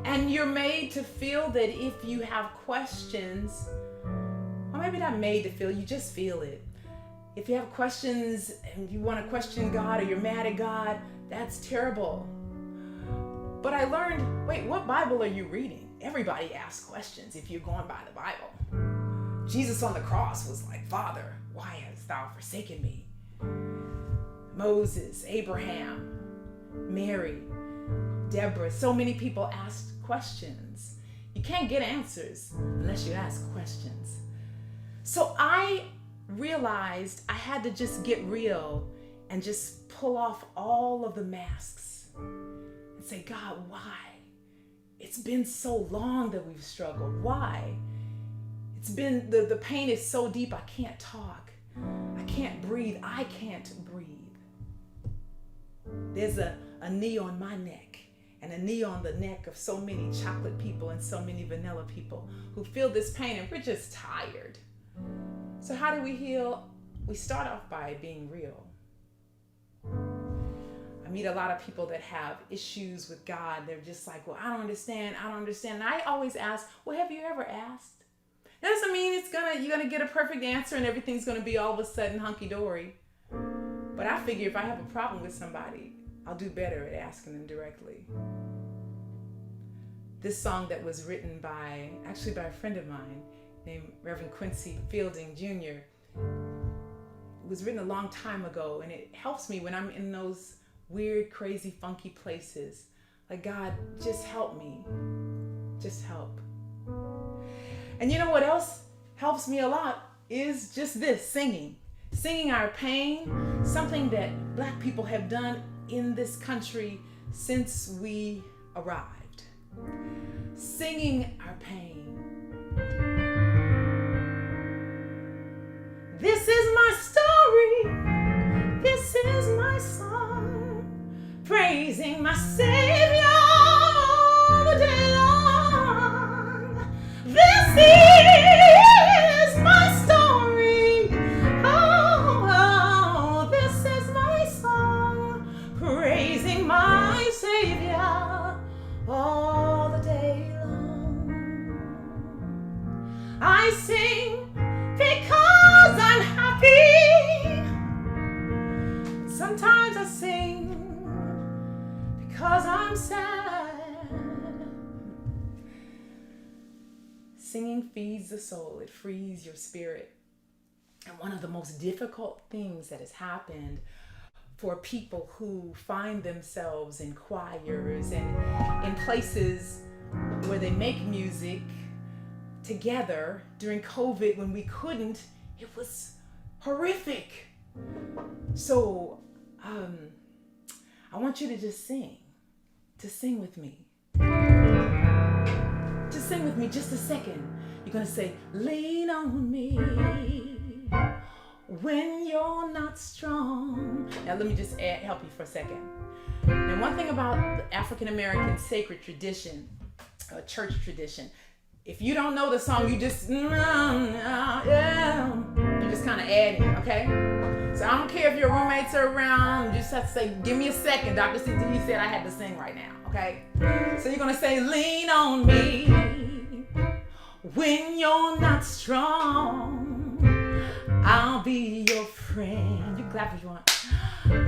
And you're made to feel that if you have questions, or maybe not made to feel, you just feel it. If you have questions and you want to question God, or you're mad at God, that's terrible. But I learned, wait, what Bible are you reading? Everybody asks questions if you're going by the Bible. Jesus on the cross was like, Father, why hast thou forsaken me? Moses, Abraham, Mary, Deborah, so many people asked questions. You can't get answers unless you ask questions. So I realized I had to just get real and just pull off all of the masks and say, God, why? It's been so long that we've struggled. Why? It's been, the pain is so deep, I can't talk. I can't breathe. I can't breathe. There's a knee on my neck and a knee on the neck of so many chocolate people and so many vanilla people who feel this pain, and we're just tired. So how do we heal? We start off by being real. I meet a lot of people that have issues with God. They're just like, well, I don't understand. And I always ask, well, have you ever asked? That doesn't mean you're gonna get a perfect answer and everything's gonna be all of a sudden hunky-dory. But I figure if I have a problem with somebody, I'll do better at asking them directly. This song that was written by a friend of mine named Reverend Quincy Fielding Jr. It was written a long time ago, and it helps me when I'm in those weird, crazy, funky places. Like, God, just help me. Just help. And you know what else helps me a lot is just this, singing. Singing our pain, something that Black people have done in this country since we arrived. Singing our pain. This is my story. This is my song. Praising my Savior all the day long. This is my story. Oh, this is my song. Praising my Savior all the day long. I sing because I'm happy. Sometimes I sing because I'm sad. Singing feeds the soul. It frees your spirit. And one of the most difficult things that has happened for people who find themselves in choirs and in places where they make music together during COVID when we couldn't, it was horrific. So I want you to just sing with me. Just sing with me just a second. You're gonna say, lean on me when you're not strong. Now let me just help you for a second. Now one thing about the African American sacred tradition, church tradition, if you don't know the song, you just, you're just kind of adding, okay? So I don't care if your roommates are around, you just have to say, give me a second. Dr. CTE said I had to sing right now, okay? So you're gonna say, lean on me when you're not strong. I'll be your friend. You clap if you want.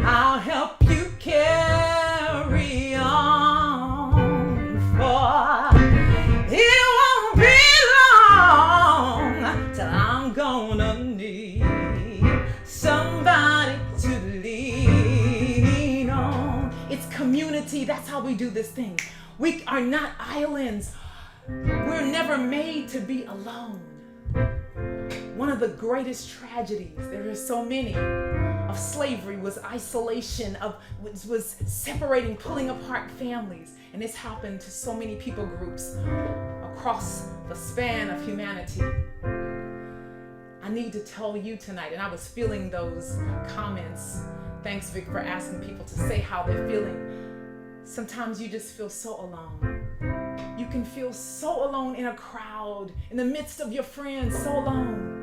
I'll help you carry on, for it won't be long till I'm gonna need somebody to lean on. It's community. That's how we do this thing. We are not islands. We're never made to be alone. One of the greatest tragedies, there are so many, of slavery was isolation, was separating, pulling apart families. And this happened to so many people groups across the span of humanity. I need to tell you tonight, and I was feeling those comments. Thanks, Vic, for asking people to say how they're feeling. Sometimes you just feel so alone. You can feel so alone in a crowd, in the midst of your friends, so alone.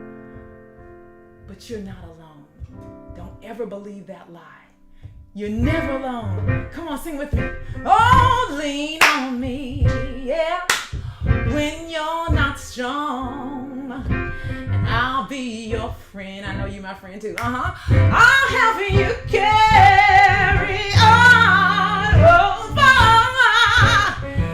But you're not alone. Don't ever believe that lie. You're never alone. Come on, sing with me. Oh, lean on me, yeah, when you're not strong. And I'll be your friend. I know you're my friend too. I'll help you carry on. Oh,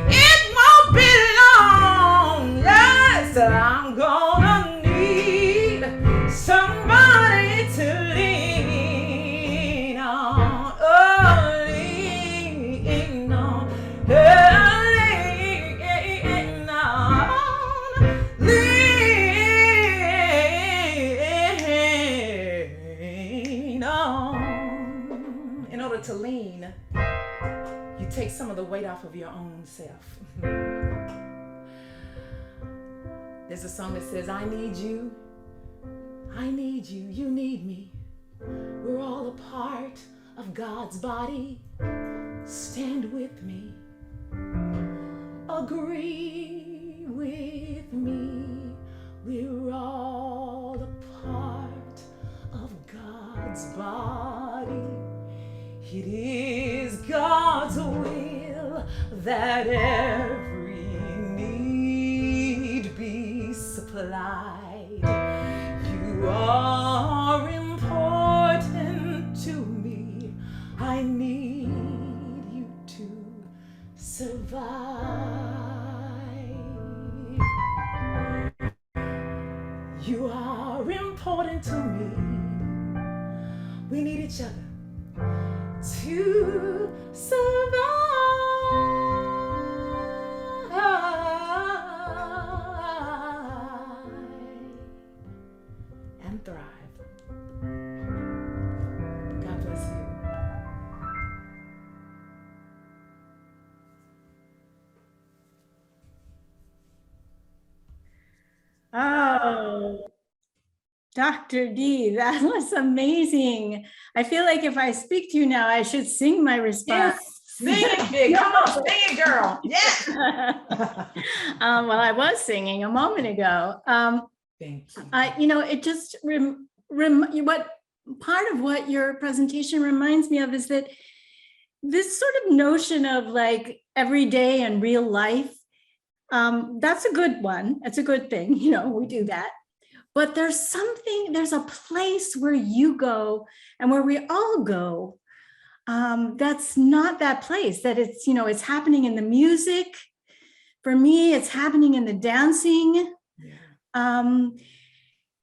it won't be long. Yes, I'm gonna need somebody to lean on. Oh, lean on. Lean on. Lean on. In order to lean, you take some of the weight off of your own self. There's a song that says, I need you, you need me. We're all a part of God's body. Stand with me, agree with me. We're all a part of God's body. It is that every need be supplied. You are important to me. I need you to survive. You are important to me. We need each other to survive and thrive. God bless you. Oh, Dr. D, that was amazing. I feel like if I speak to you now, I should sing my response. Sing it, Vic. Come on, sing it, girl. Yes. Well, I was singing a moment ago. Thank you. It just what part of what your presentation reminds me of is that this sort of notion of like everyday and real life, that's a good one. It's a good thing. We do that. But there's a place where you go and where we all go. That's not that place, that it's happening in the music. For me, it's happening in the dancing. Yeah.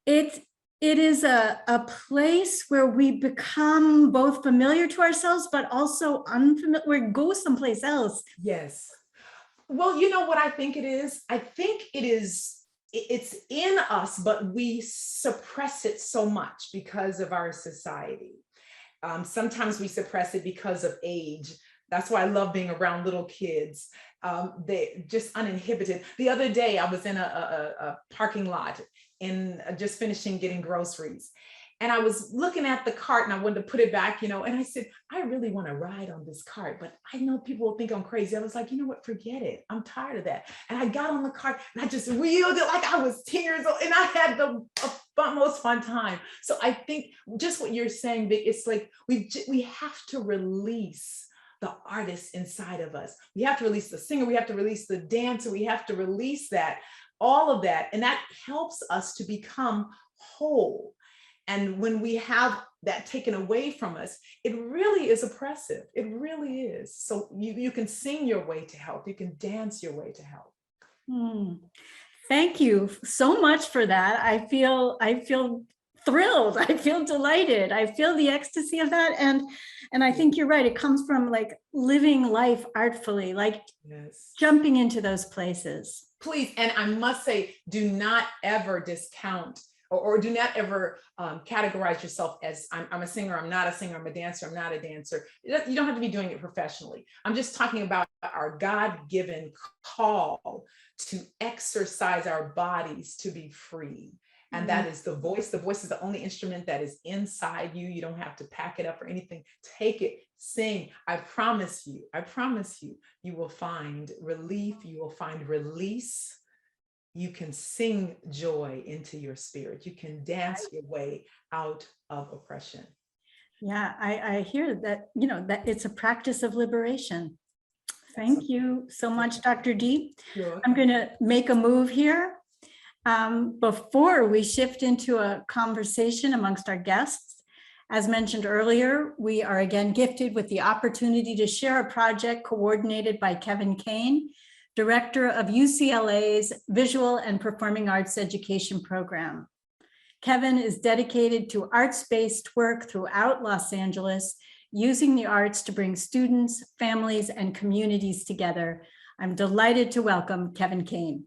It is a place where we become both familiar to ourselves, but also unfamiliar, we go someplace else. Yes. Well, you know what I think it is? I think it's in us, but we suppress it so much because of our society. Sometimes we suppress it because of age. That's why I love being around little kids. They just uninhibited. The other day I was in a parking lot and just finishing getting groceries. And I was looking at the cart and I wanted to put it back, and I said, I really want to ride on this cart, but I know people will think I'm crazy. I was like, you know what, forget it. I'm tired of that. And I got on the cart and I just wheeled it like I was 10 years old and I had the most fun time. So I think just what you're saying, Vic, it's like we have to release the artist inside of us. We have to release the singer. We have to release the dancer. We have to release that, all of that. And that helps us to become whole. And when we have that taken away from us, it really is oppressive. It really is. So you can sing your way to health. You can dance your way to health. Thank you so much for that. I feel thrilled. I feel delighted. I feel the ecstasy of that. And I think you're right. It comes from like living life artfully, like jumping into those places. Please. And I must say, do not ever discount or do not ever categorize yourself as I'm a singer, I'm not a singer, I'm a dancer, I'm not a dancer. You don't have to be doing it professionally. I'm just talking about our God-given call to exercise our bodies to be free. And that is the voice. The voice is the only instrument that is inside you. You don't have to pack it up or anything. Take it, sing. I promise you, you will find relief. You will find release. You can sing joy into your spirit. You can dance your way out of oppression. Yeah, I hear that, that it's a practice of liberation. Thank you so much, Dr. D. Sure. I'm going to make a move here. Before we shift into a conversation amongst our guests, as mentioned earlier, we are again gifted with the opportunity to share a project coordinated by Kane, Director of UCLA's Visual and Performing Arts Education Program. Kevin is dedicated to arts-based work throughout Los Angeles, using the arts to bring students, families, and communities together. I'm delighted to welcome Kane.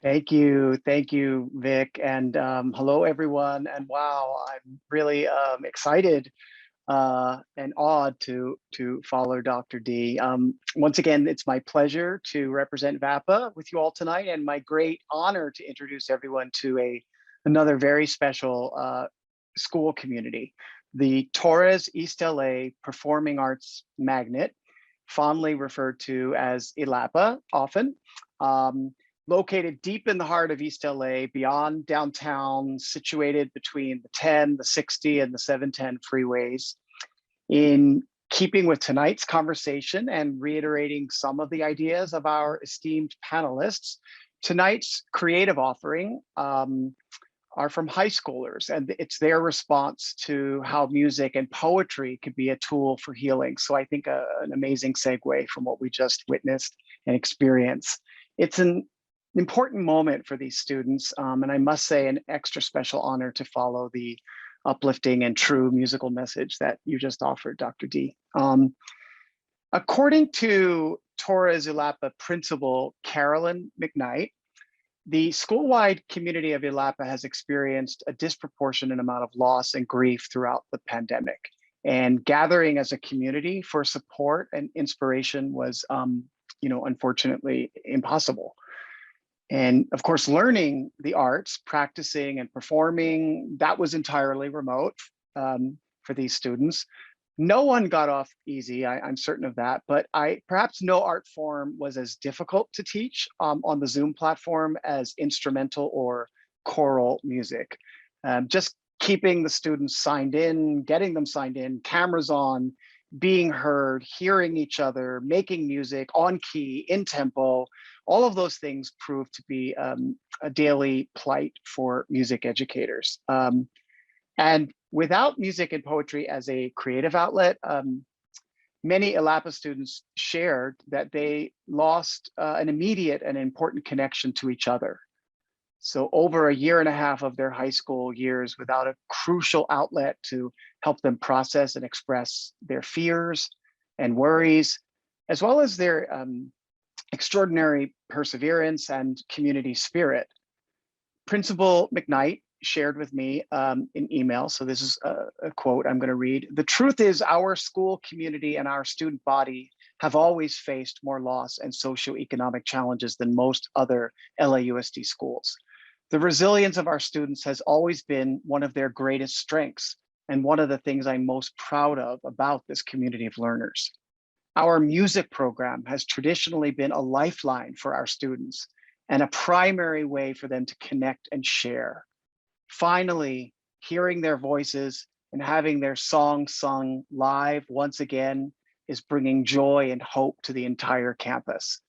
Thank you, Vic, and hello, everyone. And wow, I'm really excited and awed to follow Dr. D. Once again, it's my pleasure to represent Vapa with you all tonight, and my great honor to introduce everyone to another very special school community, the Torres East LA Performing Arts Magnet, fondly referred to as ILAPA often. Located deep in the heart of East LA, beyond downtown, situated between the 10, the 60, and the 710 freeways. In keeping with tonight's conversation and reiterating some of the ideas of our esteemed panelists, tonight's creative offering are from high schoolers, and it's their response to how music and poetry could be a tool for healing. So I think an amazing segue from what we just witnessed and experienced. It's an important moment for these students, and I must say an extra special honor to follow the uplifting and true musical message that you just offered, Dr. D. According to Torres Ilapa principal Carolyn McKnight, the school-wide community of Ilapa has experienced a disproportionate amount of loss and grief throughout the pandemic. And gathering as a community for support and inspiration was, unfortunately impossible. And of course, learning the arts, practicing and performing, that was entirely remote for these students. No one got off easy, I'm certain of that, but perhaps no art form was as difficult to teach on the Zoom platform as instrumental or choral music. Just keeping the students signed in, getting them signed in, cameras on, being heard, hearing each other, making music on key, in tempo, all of those things proved to be a daily plight for music educators. And without music and poetry as a creative outlet, many Ilapa students shared that they lost an immediate and important connection to each other. So over a year and a half of their high school years without a crucial outlet to help them process and express their fears and worries, as well as their extraordinary perseverance and community spirit. Principal McKnight shared with me an email. So this is a quote I'm going to read. "The truth is our school community and our student body have always faced more loss and socioeconomic challenges than most other LAUSD schools. The resilience of our students has always been one of their greatest strengths and one of the things I'm most proud of about this community of learners. Our music program has traditionally been a lifeline for our students and a primary way for them to connect and share. Finally, hearing their voices and having their songs sung live once again is bringing joy and hope to the entire campus."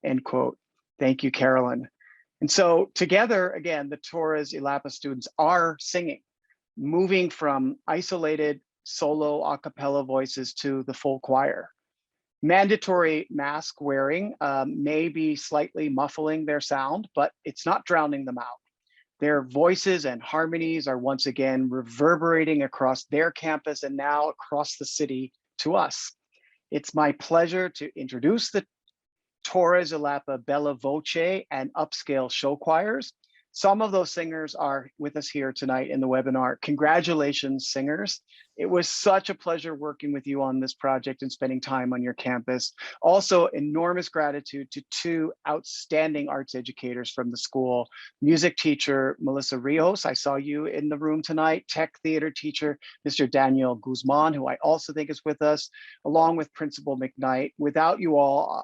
End quote. Thank you, Carolyn. And so together, again, the Torres Ilapa students are singing, moving from isolated solo a cappella voices to the full choir. Mandatory mask wearing may be slightly muffling their sound, but it's not drowning them out. Their voices and harmonies are once again reverberating across their campus and now across the city to us. It's my pleasure to introduce the Torres Ilapa Bella Voce and upscale show choirs. Some of those singers are with us here tonight in the webinar. Congratulations, singers. It was such a pleasure working with you on this project and spending time on your campus. Also, enormous gratitude to two outstanding arts educators from the school. Music teacher, Melissa Rios, I saw you in the room tonight. Tech theater teacher, Mr. Daniel Guzman, who I also think is with us, along with Principal McKnight. Without you all,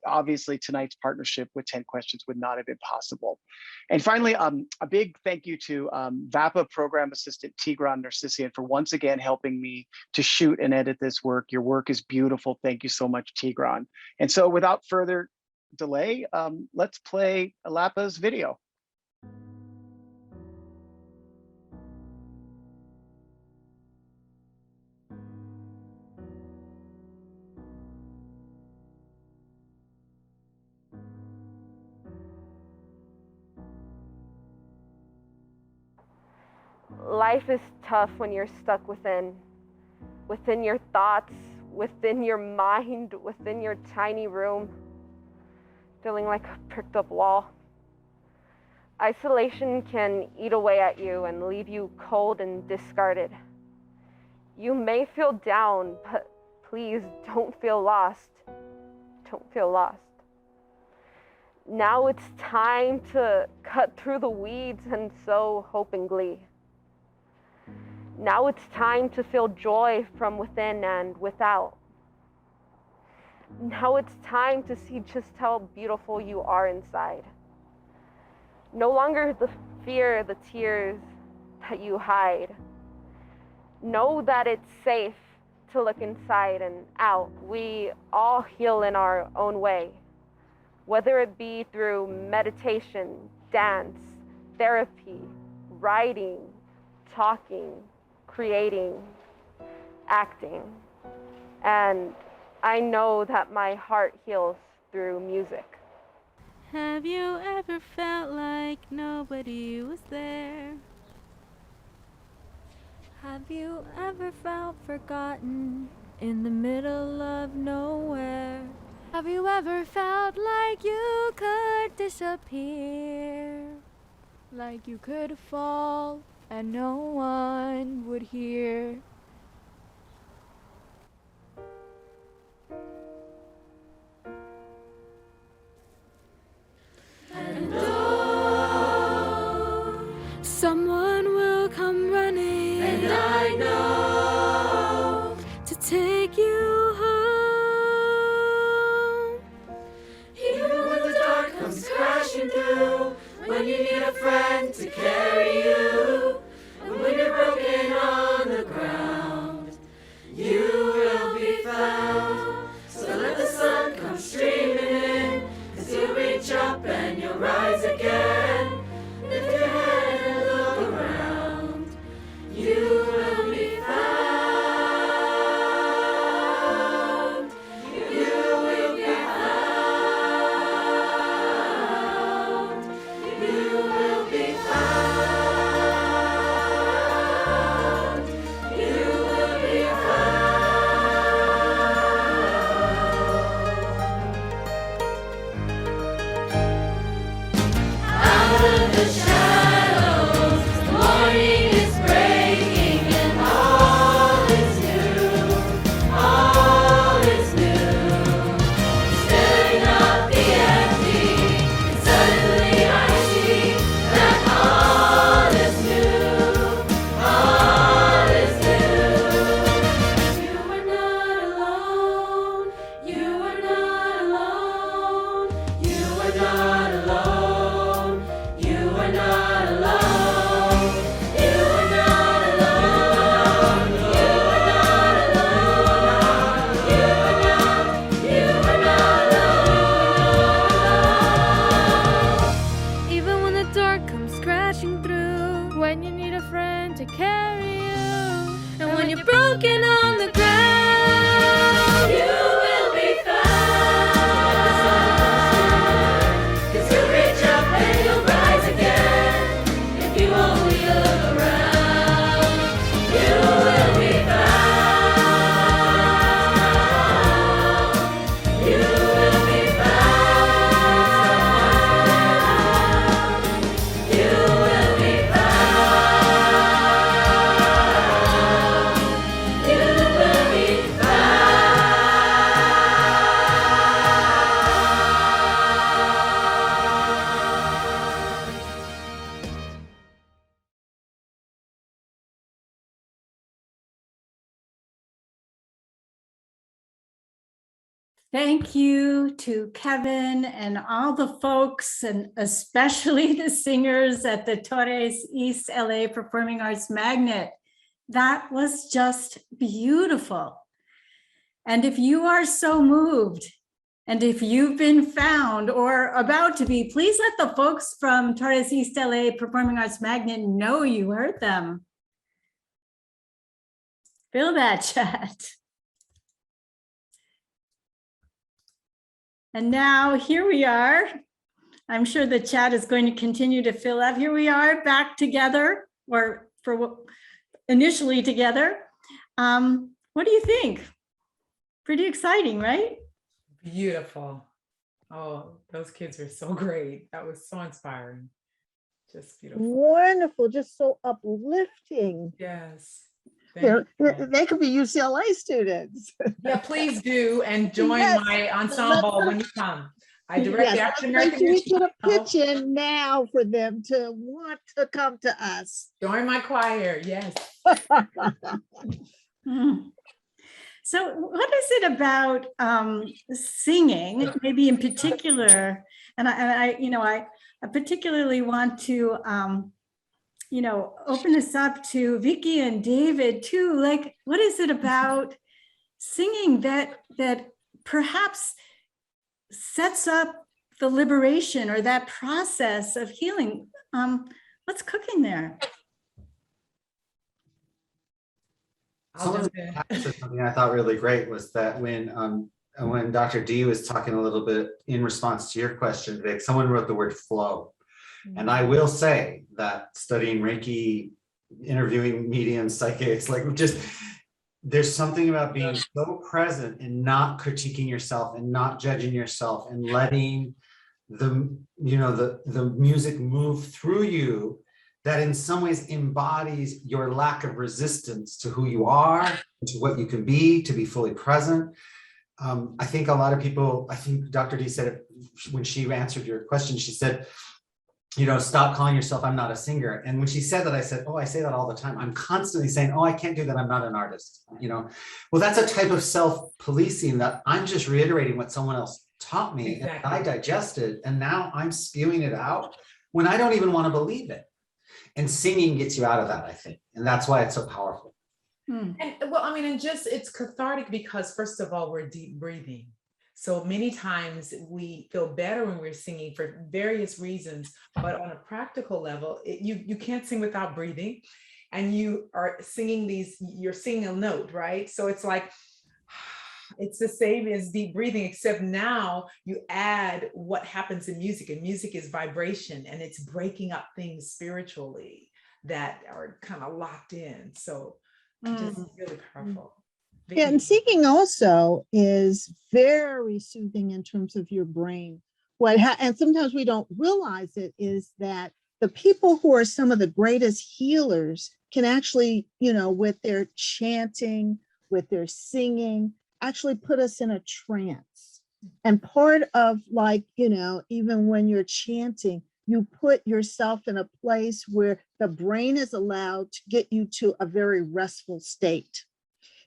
obviously tonight's partnership with 10 Questions would not have been possible. And finally, a big thank you to Vapa program assistant Tigran Narcissian for once again helping me to shoot and edit this work. Your work is beautiful. Thank you so much, Tigran. And so without further delay, let's play Ilapa's video. Life is tough when you're stuck within your thoughts, within your mind, within your tiny room, feeling like a pricked up wall. Isolation can eat away at you and leave you cold and discarded. You may feel down, but please don't feel lost. Don't feel lost. Now it's time to cut through the weeds and sow hope and glee. Now it's time to feel joy from within and without. Now it's time to see just how beautiful you are inside. No longer the fear, the tears that you hide. know that it's safe to look inside and out. We all heal in our own way, whether it be through meditation, dance, therapy, writing, talking, creating, acting. And I know that my heart heals through music. Have you ever felt like nobody was there? Have you ever felt forgotten in the middle of nowhere? Have you ever felt like you could disappear? Like you could fall and no one would hear? And oh, someone will come running, and I know, to take you home. Even when the dark comes crashing through, when you need a friend to carry you, and when you're broken on the ground, you will be found. So let the sun come streaming in, 'cause you reach up and you'll rise again. Lift your head and look around, you will be found. You will be found. You will be found. You will be out of the shadows, the morning is breaking, and all is new, all is new. Filling up the empty, and suddenly I see that all is new, all is new. You are not alone, you are not alone, you are not alone, you are not alone, you are not alone, you are not alone, you are not alone. Even when the dark comes crashing through, when you need a friend to carry you, and when you're broken on the ground, you will be found. 'Cause you reach up and you'll rise again, if you only look around. You will be found. You will be found. You will be found. You will be Thank you to Kevin and all the folks, and especially the singers at the Torres East LA Performing Arts Magnet. That was just beautiful. And if you are so moved, and if you've been found or about to be, please let the folks from Torres East LA Performing Arts Magnet know you heard them. Fill that chat. And now here we are. I'm sure the chat is going to continue to fill up. Here we are back together, or initially together. What do you think? Pretty exciting, right? Beautiful. Oh, those kids are so great. That was so inspiring. Just beautiful. Wonderful, just so uplifting. Yes. They're- Thank you. They could be UCLA students. Yeah, please do, and join Yes. my ensemble when you come. I direct Yes, the let's African make American sure we Music put a Festival. pitch in now for them to want to come to us. Join my choir, yes. Hmm. So what is it about singing, maybe in particular, and I particularly want to open this up to Vickie and David too. Like, what is it about singing that perhaps sets up the liberation or that process of healing? What's cooking there? Someone said something I thought really great was that when Dr. D was talking a little bit in response to your question, Vic, someone wrote the word flow. And I will say that studying Reiki, interviewing mediums, psychics, like just, there's something about being so present and not critiquing yourself and not judging yourself and letting the music move through you, that in some ways embodies your lack of resistance to who you are, to what you can be, to be fully present. I think a lot of people, I think Dr. D said it when she answered your question, she said, stop calling yourself, I'm not a singer. And when she said that, I said, oh, I say that all the time. I'm constantly saying, oh, I can't do that, I'm not an artist. Well, that's a type of self-policing that I'm just reiterating what someone else taught me. Exactly. And I digested, and now I'm spewing it out when I don't even want to believe it. And singing gets you out of that, I think. And that's why it's so powerful. And well, I mean, and just it's cathartic because first of all, we're deep breathing. So many times we feel better when we're singing for various reasons, but on a practical level, you can't sing without breathing, and you are singing you're singing a note, right? So it's like, it's the same as deep breathing, except now you add what happens in music, and music is vibration, and it's breaking up things spiritually that are kind of locked in. So just really powerful. Yeah, and singing also is very soothing in terms of your brain. And sometimes we don't realize it, is that the people who are some of the greatest healers can actually, with their chanting, with their singing, actually put us in a trance. And part of even when you're chanting, you put yourself in a place where the brain is allowed to get you to a very restful state.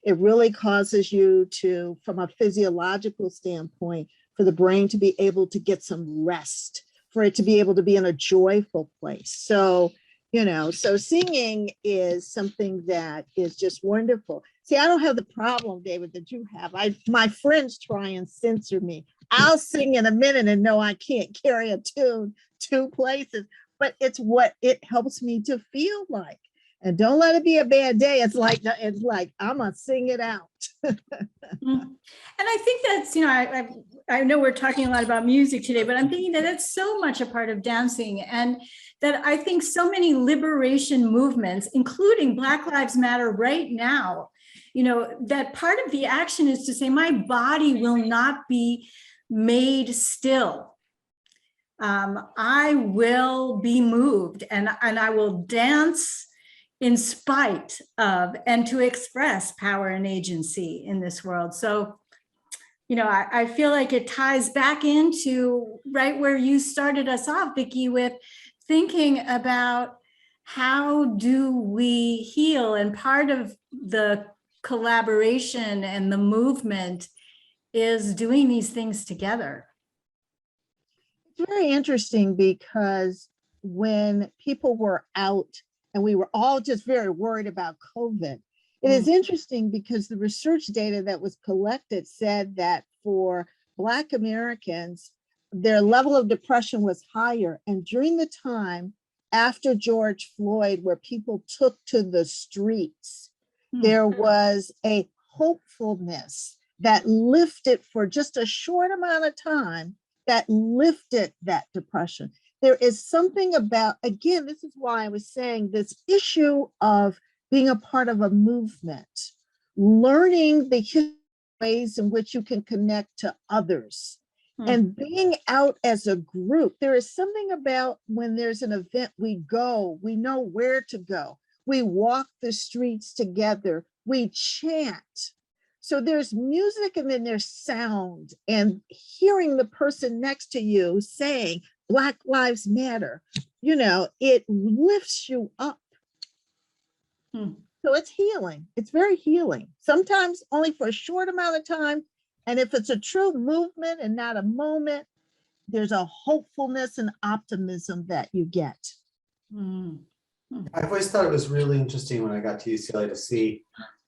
It really causes you to, from a physiological standpoint, for the brain to be able to get some rest, for it to be able to be in a joyful place. So, so singing is something that is just wonderful. See, I don't have the problem, David, that you have. My friends try and censor me. I'll sing in a minute and know I can't carry a tune 2 places, but it's what it helps me to feel like. And don't let it be a bad day. It's like I'm gonna sing it out. And I think that's, I know we're talking a lot about music today, but I'm thinking that that's so much a part of dancing, and that I think so many liberation movements, including Black Lives Matter right now, that part of the action is to say, my body will not be made still. I will be moved, and I will dance in spite of, and to express power and agency in this world. So, I feel like it ties back into right where you started us off, Vickie, with thinking about how do we heal, and part of the collaboration and the movement is doing these things together. It's very interesting because when people were out and we were all just very worried about COVID, it is interesting because the research data that was collected said that for Black Americans, their level of depression was higher. And during the time after George Floyd, where people took to the streets, there was a hopefulness that lifted for just a short amount of time, that lifted that depression. There is something about, again, this is why I was saying this issue of being a part of a movement, learning the ways in which you can connect to others, and being out as a group. There is something about when there's an event, we go, we know where to go. We walk the streets together, we chant. So there's music and then there's sound, and hearing the person next to you saying, Black Lives Matter, it lifts you up. So it's healing. It's very healing. Sometimes only for a short amount of time. And if it's a true movement and not a moment, there's a hopefulness and optimism that you get. I've always thought it was really interesting when I got to UCLA to see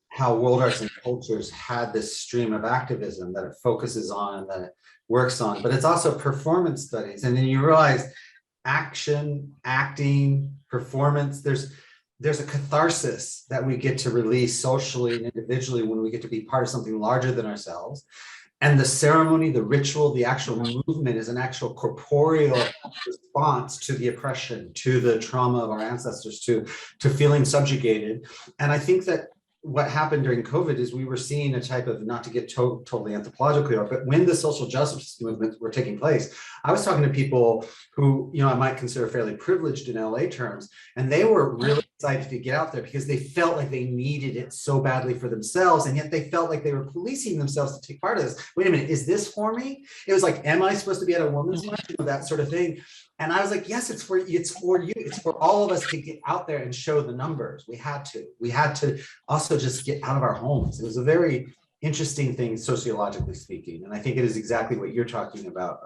how world arts and cultures had this stream of activism that it focuses on and that it works on, but it's also performance studies. And then you realize action, acting, performance, there's a catharsis that we get to release socially and individually when we get to be part of something larger than ourselves. And the ceremony, the ritual, the actual movement is an actual corporeal response to the oppression, to the trauma of our ancestors, to feeling subjugated. And I think that what happened during COVID is we were seeing a type of, not to get totally anthropological, but when the social justice movements were taking place, I was talking to people who, I might consider fairly privileged in LA terms, and they were really excited to get out there because they felt like they needed it so badly for themselves, and yet they felt like they were policing themselves to take part of this. Wait a minute, is this for me? It was like, am I supposed to be at a woman's march? That sort of thing. And I was like, yes, it's for you. It's for all of us to get out there and show the numbers. We had to also just get out of our homes. It was a very interesting thing, sociologically speaking. And I think it is exactly what you're talking about,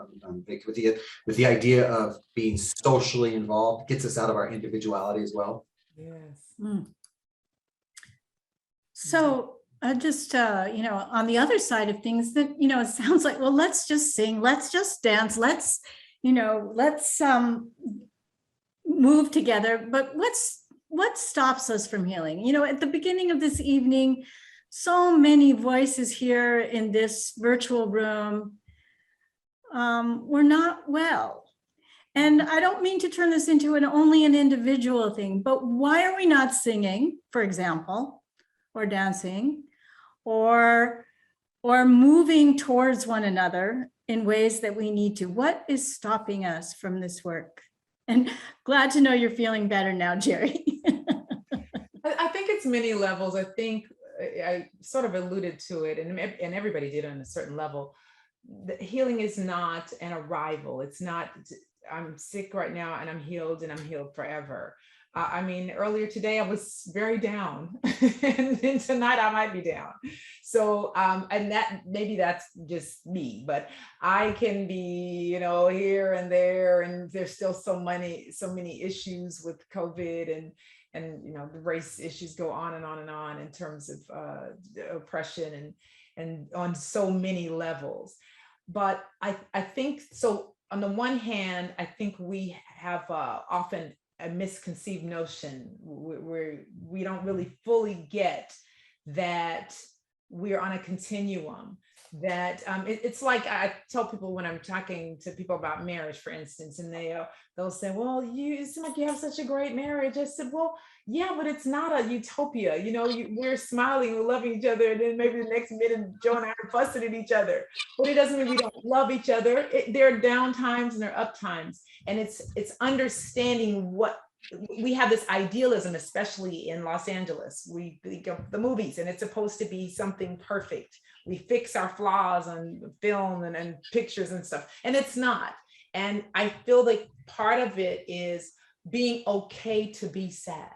Vic, with the idea of being socially involved, gets us out of our individuality as well. Yes. So just, on the other side of things that, it sounds like, well, let's just sing, let's just dance, let's move together. But what stops us from healing? At the beginning of this evening, so many voices here in this virtual room were not well. And I don't mean to turn this into only an individual thing, but why are we not singing, for example, or dancing, or moving towards one another in ways that we need to? What is stopping us from this work? And glad to know you're feeling better now, Jerry. I think it's many levels. I think I sort of alluded to it, and everybody did on a certain level. The healing is not an arrival. It's not, I'm sick right now and I'm healed forever. Earlier today I was very down, and then tonight I might be down. So, and that maybe that's just me, but I can be, here and there, and there's still so many issues with COVID and the race issues go on and on and on in terms of oppression and on so many levels. But I think so. On the one hand, I think we have often a misconceived notion where we don't really fully get that we're on a continuum, that it's like I tell people when I'm talking to people about marriage, for instance, and they'll say, well, it seems like you have such a great marriage. I said, well, yeah, but it's not a utopia. We're smiling, we're loving each other, and then maybe the next minute Joe and I are fussing at each other. But it doesn't mean we don't love each other. There are down times and there are up times. And it's understanding what we have, this idealism, especially in Los Angeles. We think of the movies and it's supposed to be something perfect. We fix our flaws on film and pictures and stuff, and it's not. And I feel like part of it is being okay to be sad.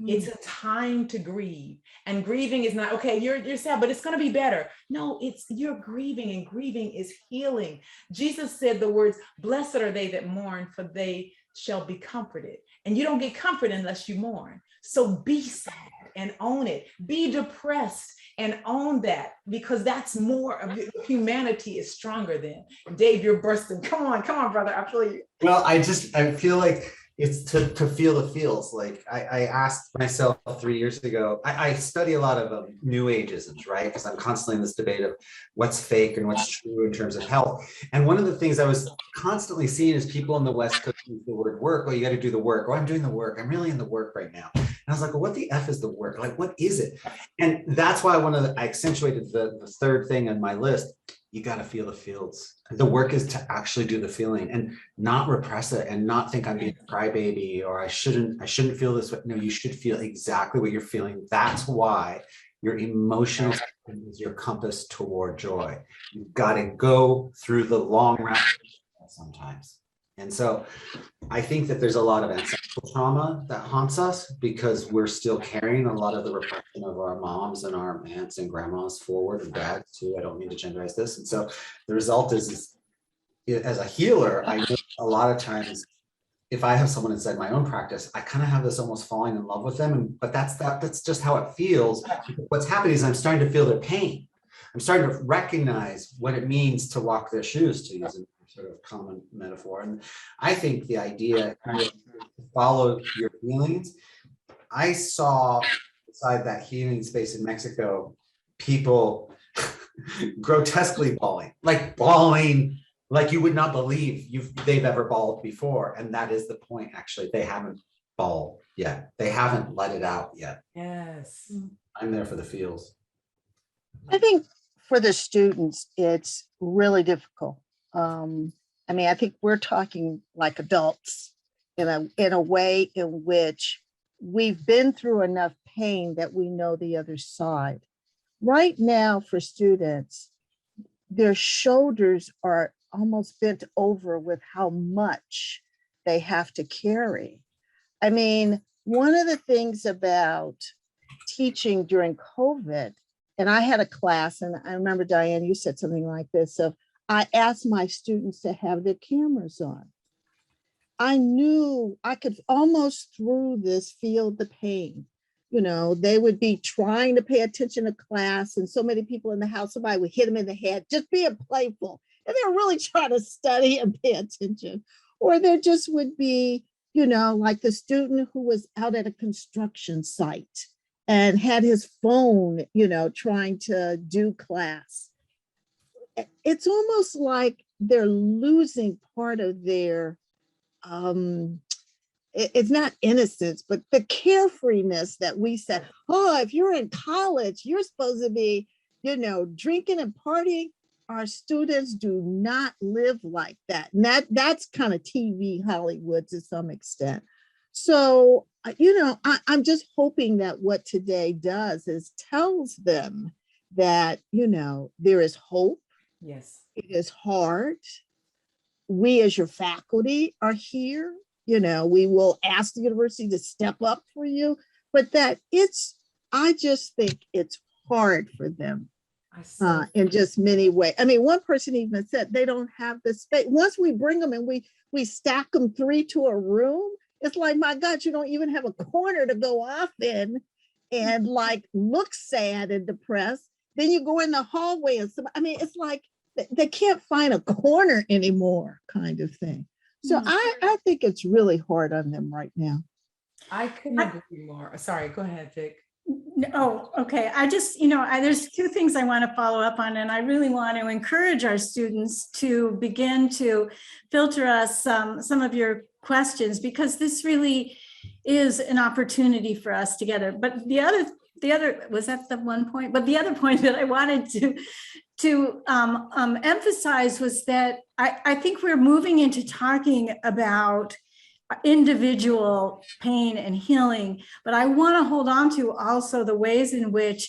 It's a time to grieve, and grieving is not, okay, you're sad, but it's going to be better. No, it's you're grieving, and grieving is healing. Jesus said the words, blessed are they that mourn, for they shall be comforted. And you don't get comfort unless you mourn. So be sad and own it. Be depressed and own that, because that's more of humanity is stronger than. Dave, you're bursting. Come on, brother. I feel you. Well, I feel like it's to feel the feels. Like I asked myself 3 years ago, I study a lot of new ageisms, right? Because I'm constantly in this debate of what's fake and what's true in terms of health. And one of the things I was constantly seeing is people in the West Coast use the word work. Oh, you got to do the work. Oh, I'm doing the work. I'm really in the work right now. And I was like, well, what the F is the work? Like, what is it? And that's why I accentuated the third thing on my list. You got to feel the feels. The work is to actually do the feeling and not repress it and not think I'm being a crybaby or I shouldn't feel this way. No, you should feel exactly what you're feeling. That's why your emotional is your compass toward joy. You've got to go through the long route sometimes. And so I think that there's a lot of ancestral trauma that haunts us because we're still carrying a lot of the repression of our moms and our aunts and grandmas forward, and dads too. I don't mean to genderize this. And so the result is as a healer, I know a lot of times if I have someone inside my own practice, I kind of have this almost falling in love with them. But that's just how it feels. What's happening is I'm starting to feel their pain. I'm starting to recognize what it means to walk their shoes, to use a sort of common metaphor. And I think the idea kind of to follow your feelings. I saw inside that healing space in Mexico, people grotesquely bawling like you would not believe they've ever bawled before. And that is the point, actually. They haven't bawled yet. They haven't let it out yet. Yes. I'm there for the feels. I think for the students, it's really difficult. I mean, I think we're talking like adults in a way in which we've been through enough pain that we know the other side. Right now for students, their shoulders are almost bent over with how much they have to carry. I mean, one of the things about teaching during COVID, and I had a class, and I remember, Diane, you said something like this. So I asked my students to have their cameras on. I knew I could almost through this feel the pain. You know, they would be trying to pay attention to class, and so many people in the house, somebody would hit them in the head, just being playful. And they're really trying to study and pay attention. Or there just would be, you know, like the student who was out at a construction site and had his phone, you know, trying to do class. It's almost like they're losing part of their, it's not innocence, but the carefreeness that we said, oh, if you're in college, you're supposed to be, you know, drinking and partying. Our students do not live like that. And that's kind of TV Hollywood to some extent. So, you know, I'm just hoping that what today does is tells them that, you know, there is hope. Yes. It is hard. We as your faculty are here. You know, we will ask the university to step up for you, but that I just think it's hard for them in just many ways. I mean, one person even said they don't have the space. Once we bring them and we stack them 3 to a room, it's like, my God, you don't even have a corner to go off in and like look sad and depressed. Then you go in the hallway and I mean, it's like they can't find a corner anymore, kind of thing. So I think it's really hard on them right now. I couldn't agree more. Sorry, go ahead, Vic. Oh, okay. I just, you know, there's 2 things I want to follow up on, and I really want to encourage our students to begin to filter us some of your questions, because this really is an opportunity for us together. But the other was that the one point, but the other point that I wanted to emphasize was that I think we're moving into talking about individual pain and healing, but I want to hold on to also the ways in which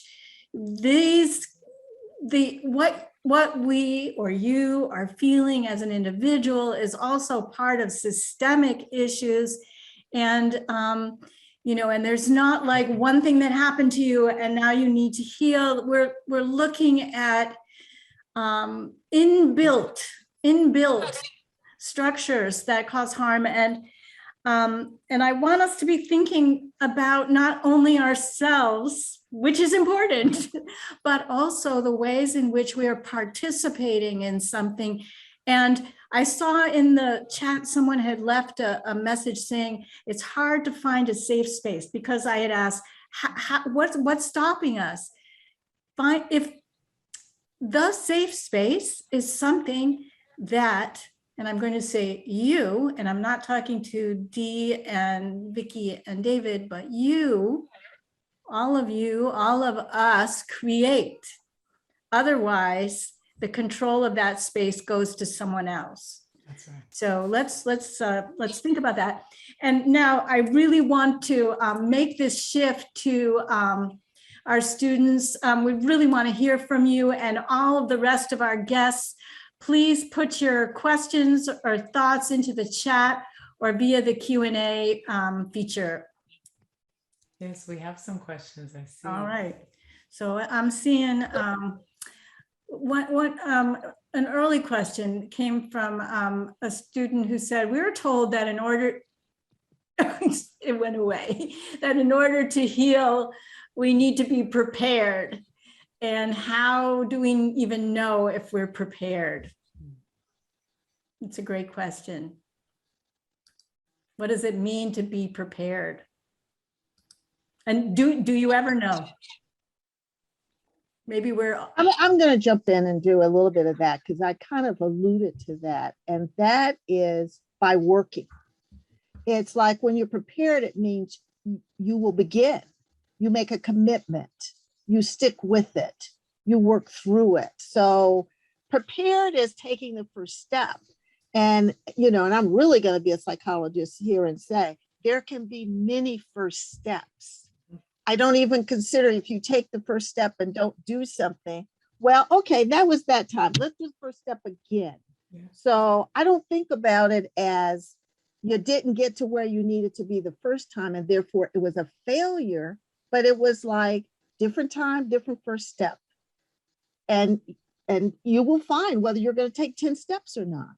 what we or you are feeling as an individual is also part of systemic issues. And you know, and there's not like one thing that happened to you and now you need to heal. We're looking at inbuilt structures that cause harm, and I want us to be thinking about not only ourselves, which is important, but also the ways in which we are participating in something. And I saw in the chat, someone had left a message saying it's hard to find a safe space, because I had asked, what's stopping us? If the safe space is something that, and I'm going to say you, and I'm not talking to Dee and Vickie and David, but you, all of us create. Otherwise, the control of that space goes to someone else. That's right. So let's think about that. And now I really want to make this shift to our students. We really want to hear from you and all of the rest of our guests. Please put your questions or thoughts into the chat or via the Q&A feature. Yes, we have some questions, I see. All right. So I'm seeing an early question came from a student who said, we were told that in order It went away. That in order to heal, we need to be prepared. And how do we even know if we're prepared? It's a great question. What does it mean to be prepared? And do you ever know? Maybe I'm going to jump in and do a little bit of that because I kind of alluded to that. And that is by working. It's like when you're prepared, it means you will begin. You make a commitment. You stick with it. You work through it. So prepared is taking the first step. And, and I'm really going to be a psychologist here and say, there can be many first steps. I don't even consider if you take the first step and don't do something, well, okay, that was that time. Let's do the first step again. Yeah. So I don't think about it as you didn't get to where you needed to be the first time, and therefore it was a failure, but it was like different time, different first step. And you will find whether you're going to take 10 steps or not.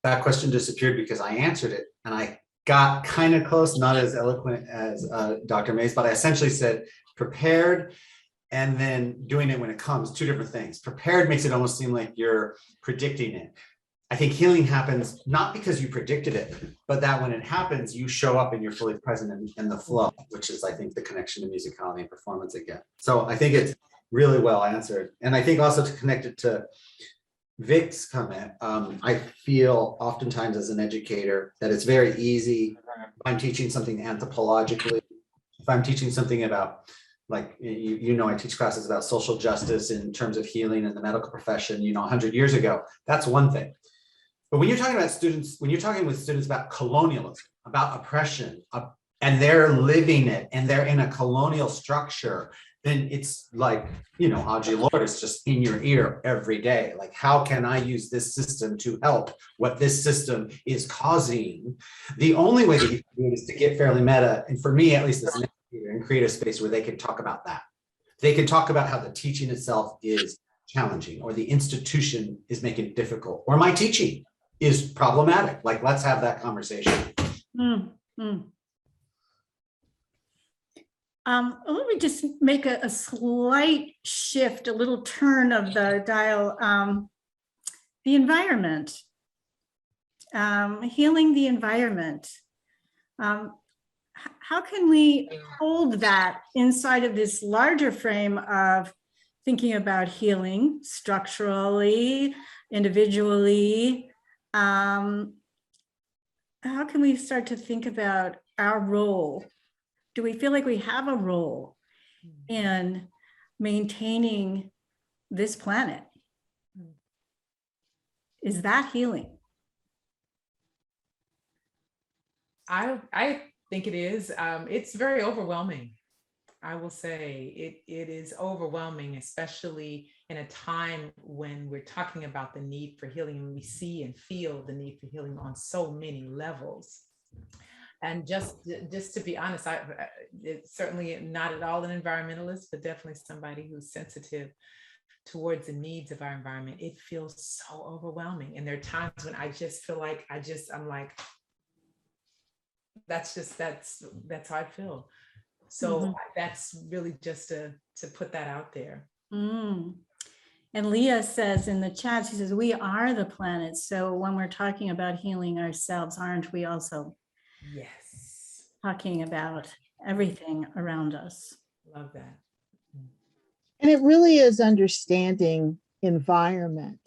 That question disappeared because I answered it, and I got kind of close, not as eloquent as Dr. Mays, but I essentially said prepared and then doing it when it comes, two different things. Prepared makes it almost seem like you're predicting it. I think healing happens not because you predicted it, but that when it happens, you show up and you're fully present in the flow, which is, I think, the connection to musicality and performance again. So I think it's really well answered. And I think also to connect it to Vic's comment, I feel oftentimes as an educator that it's very easy if I'm teaching something anthropologically, if I'm teaching something about, like, I teach classes about social justice in terms of healing in the medical profession, 100 years ago, that's one thing. But when you're talking about students, when you're talking with students about colonialism, about oppression, and they're living it, and they're in a colonial structure, then it's like, Audre Lorde is just in your ear every day. Like, how can I use this system to help what this system is causing? The only way that you can do it is to get fairly meta, and for me, at least as an educator, and create a space where they can talk about that. They can talk about how the teaching itself is challenging, or the institution is making it difficult, or my teaching is problematic. Like, let's have that conversation. Let me just make a slight shift, a little turn of the dial. The environment, healing the environment. How can we hold that inside of this larger frame of thinking about healing structurally, individually? How can we start to think about our role? Do we feel like we have a role in maintaining this planet? Is that healing? I think it is. It's very overwhelming. I will say it is overwhelming, especially in a time when we're talking about the need for healing, and we see and feel the need for healing on so many levels. And just to be honest, it's certainly not at all an environmentalist, but definitely somebody who's sensitive towards the needs of our environment. It feels so overwhelming. And there are times when I just feel like I'm like, that's how I feel. So that's really just to put that out there. And Leah says in the chat, she says, we are the planet. So when we're talking about healing ourselves, aren't we also talking about everything around us? Love that. And it really is understanding environment,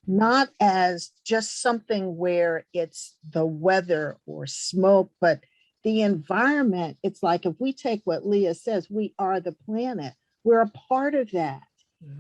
not as just something where it's the weather or smoke, but the environment. It's like, if we take what Leah says, we are the planet. We're a part of that.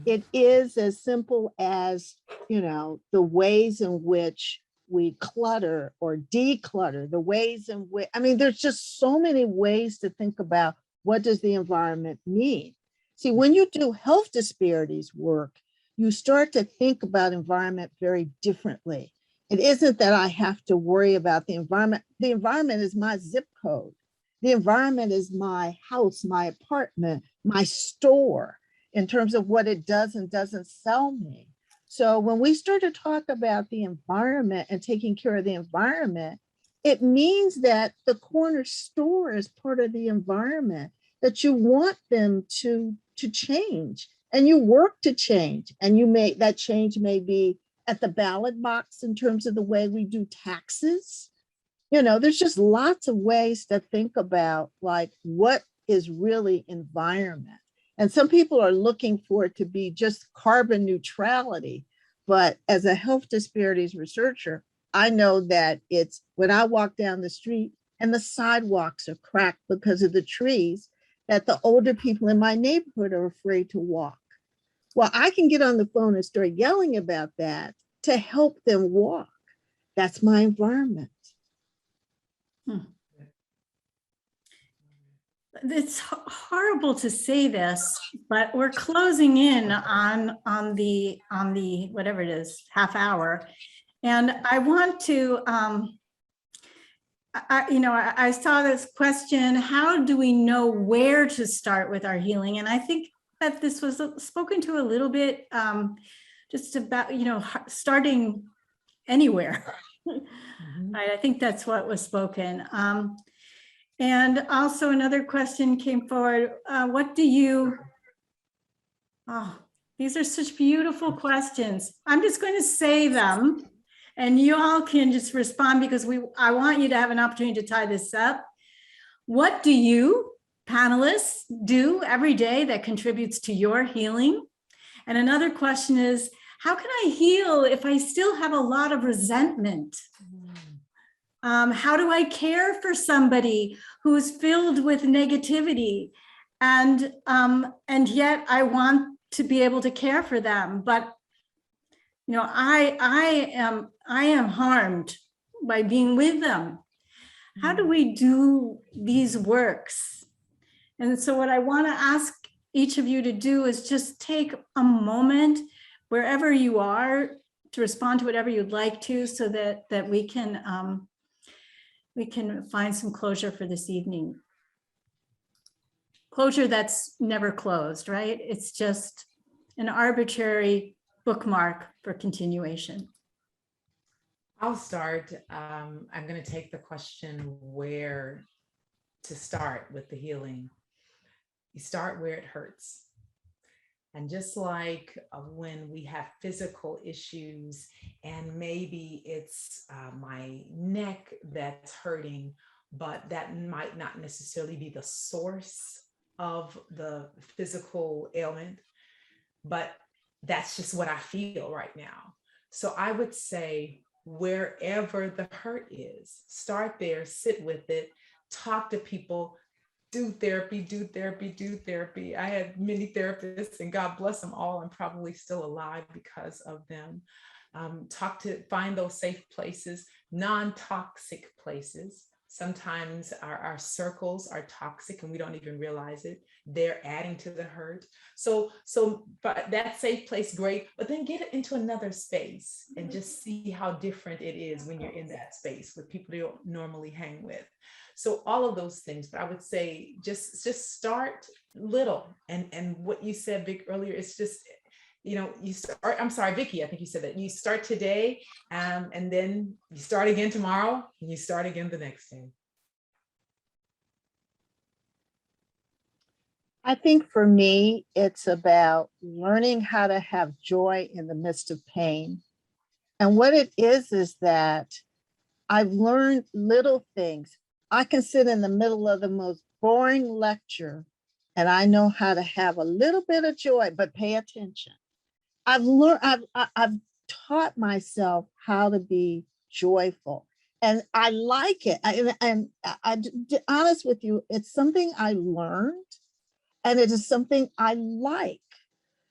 It is as simple as, the ways in which we clutter or declutter, the ways in which, there's just so many ways to think about what does the environment mean. See, when you do health disparities work, you start to think about environment very differently. It isn't that I have to worry about the environment. The environment is my zip code. The environment is my house, my apartment, my store, in terms of what it does and doesn't sell me. So when we start to talk about the environment and taking care of the environment, it means that the corner store is part of the environment, that you want them to change and you work to change. And that change may be at the ballot box in terms of the way we do taxes. There's just lots of ways to think about like what is really environment. And some people are looking for it to be just carbon neutrality. But as a health disparities researcher, I know that it's when I walk down the street and the sidewalks are cracked because of the trees, that the older people in my neighborhood are afraid to walk. Well, I can get on the phone and start yelling about that to help them walk. That's my environment. It's horrible to say this, but we're closing in on the whatever it is, half hour. And I want to, I saw this question, how do we know where to start with our healing? And I think that this was spoken to a little bit, just about, starting anywhere. Right, I think that's what was spoken. And also another question came forward. These are such beautiful questions. I'm just going to say them and you all can just respond because I want you to have an opportunity to tie this up. What do you, panelists, do every day that contributes to your healing? And another question is, how can I heal if I still have a lot of resentment? How do I care for somebody who's filled with negativity and yet I want to be able to care for them, but I am harmed by being with them. How do we do these works? And so what I want to ask each of you to do is just take a moment wherever you are to respond to whatever you'd like to, so that we can find some closure for this evening. Closure that's never closed, right? It's just an arbitrary bookmark for continuation. I'll start. I'm going to take the question where to start with the healing. You start where it hurts. And just like when we have physical issues and maybe it's my neck that's hurting, but that might not necessarily be the source of the physical ailment, but that's just what I feel right now. So I would say wherever the hurt is, start there, sit with it, talk to people, do therapy. I had many therapists and God bless them all. I'm probably still alive because of them. Find those safe places, non-toxic places. Sometimes our circles are toxic and we don't even realize it. They're adding to the hurt. But that safe place, great, but then get it into another space and just see how different it is when you're in that space with people you don't normally hang with. So all of those things, but I would say just start little. And what you said, Vic, earlier, it's just, you start, I'm sorry, Vickie, I think you said that you start today and then you start again tomorrow and you start again the next day. I think for me, it's about learning how to have joy in the midst of pain. And what it is that I've learned little things. I can sit in the middle of the most boring lecture and I know how to have a little bit of joy, but pay attention. I've taught myself how to be joyful and I like it. And I honest with you, it's something I learned and it is something I like.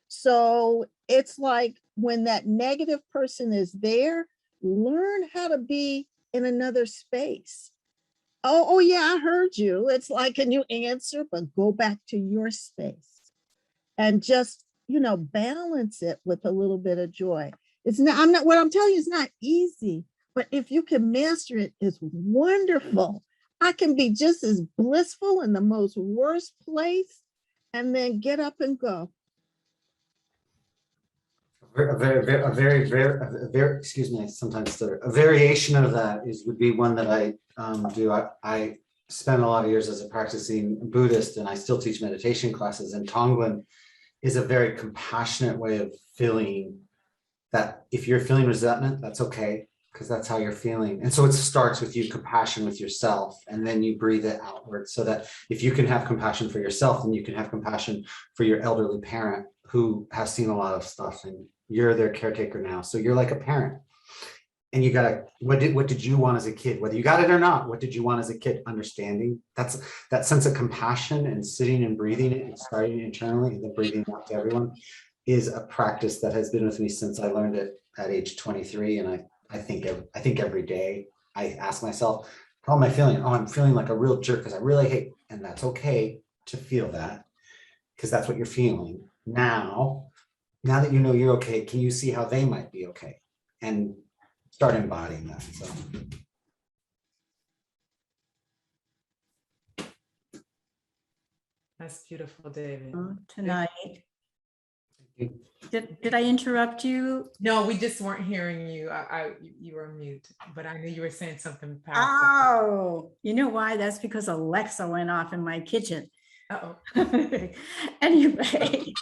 So it's like when that negative person is there, learn how to be in another space. Oh yeah, I heard you. It's like, can you answer, but go back to your space and just, balance it with a little bit of joy. What I'm telling you is not easy, but if you can master it, it's wonderful. I can be just as blissful in the most worst place and then get up and go. Excuse me, I sometimes stutter. A variation of that would be one that I do. I spent a lot of years as a practicing Buddhist, and I still teach meditation classes, and Tonglen is a very compassionate way of feeling that if you're feeling resentment, that's okay, because that's how you're feeling. And so it starts with you, compassion with yourself, and then you breathe it outward, so that if you can have compassion for yourself, then you can have compassion for your elderly parent who has seen a lot of stuff, and you're their caretaker now. So you're like a parent. And you gotta, what did you want as a kid? Whether you got it or not, what did you want as a kid? Understanding. That's that sense of compassion, and sitting and breathing it and starting internally and then breathing out to everyone is a practice that has been with me since I learned it at age 23. And I think every day I ask myself, how am I feeling? Oh, I'm feeling like a real jerk because I really hate, and that's okay to feel that, because that's what you're feeling. Now that you know you're okay, can you see how they might be okay? And start embodying that. So. That's beautiful, David. Tonight. Did I interrupt you? No, we just weren't hearing you. You were mute, but I knew you were saying something powerful. Oh, you know why? That's because Alexa went off in my kitchen. Uh-oh. Anyway,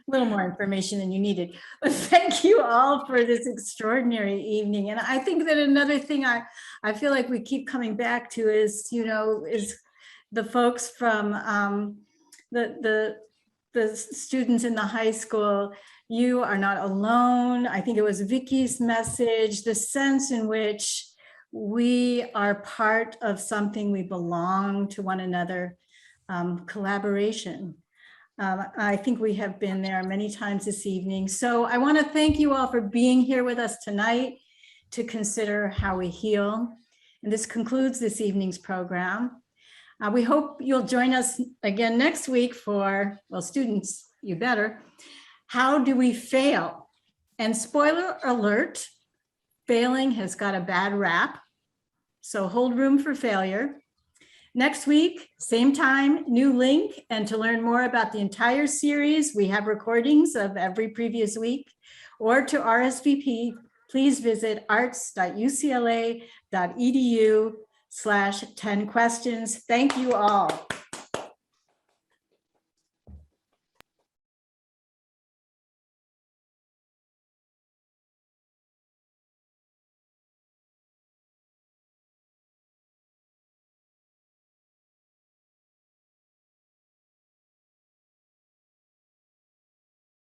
a little more information than you needed. But thank you all for this extraordinary evening. And I think that another thing I feel like we keep coming back to is, is the folks from the students in the high school. You are not alone. I think it was Vicky's message, the sense in which we are part of something, we belong to one another, collaboration. I think we have been there many times this evening. So I want to thank you all for being here with us tonight to consider how we heal. And this concludes this evening's program. We hope you'll join us again next week for, well, students, you better. How do we fail? And spoiler alert, failing has got a bad rap. So hold room for failure. Next week, same time, new link. And to learn more about the entire series, we have recordings of every previous week. Or to RSVP, please visit arts.ucla.edu/10questions. Thank you all.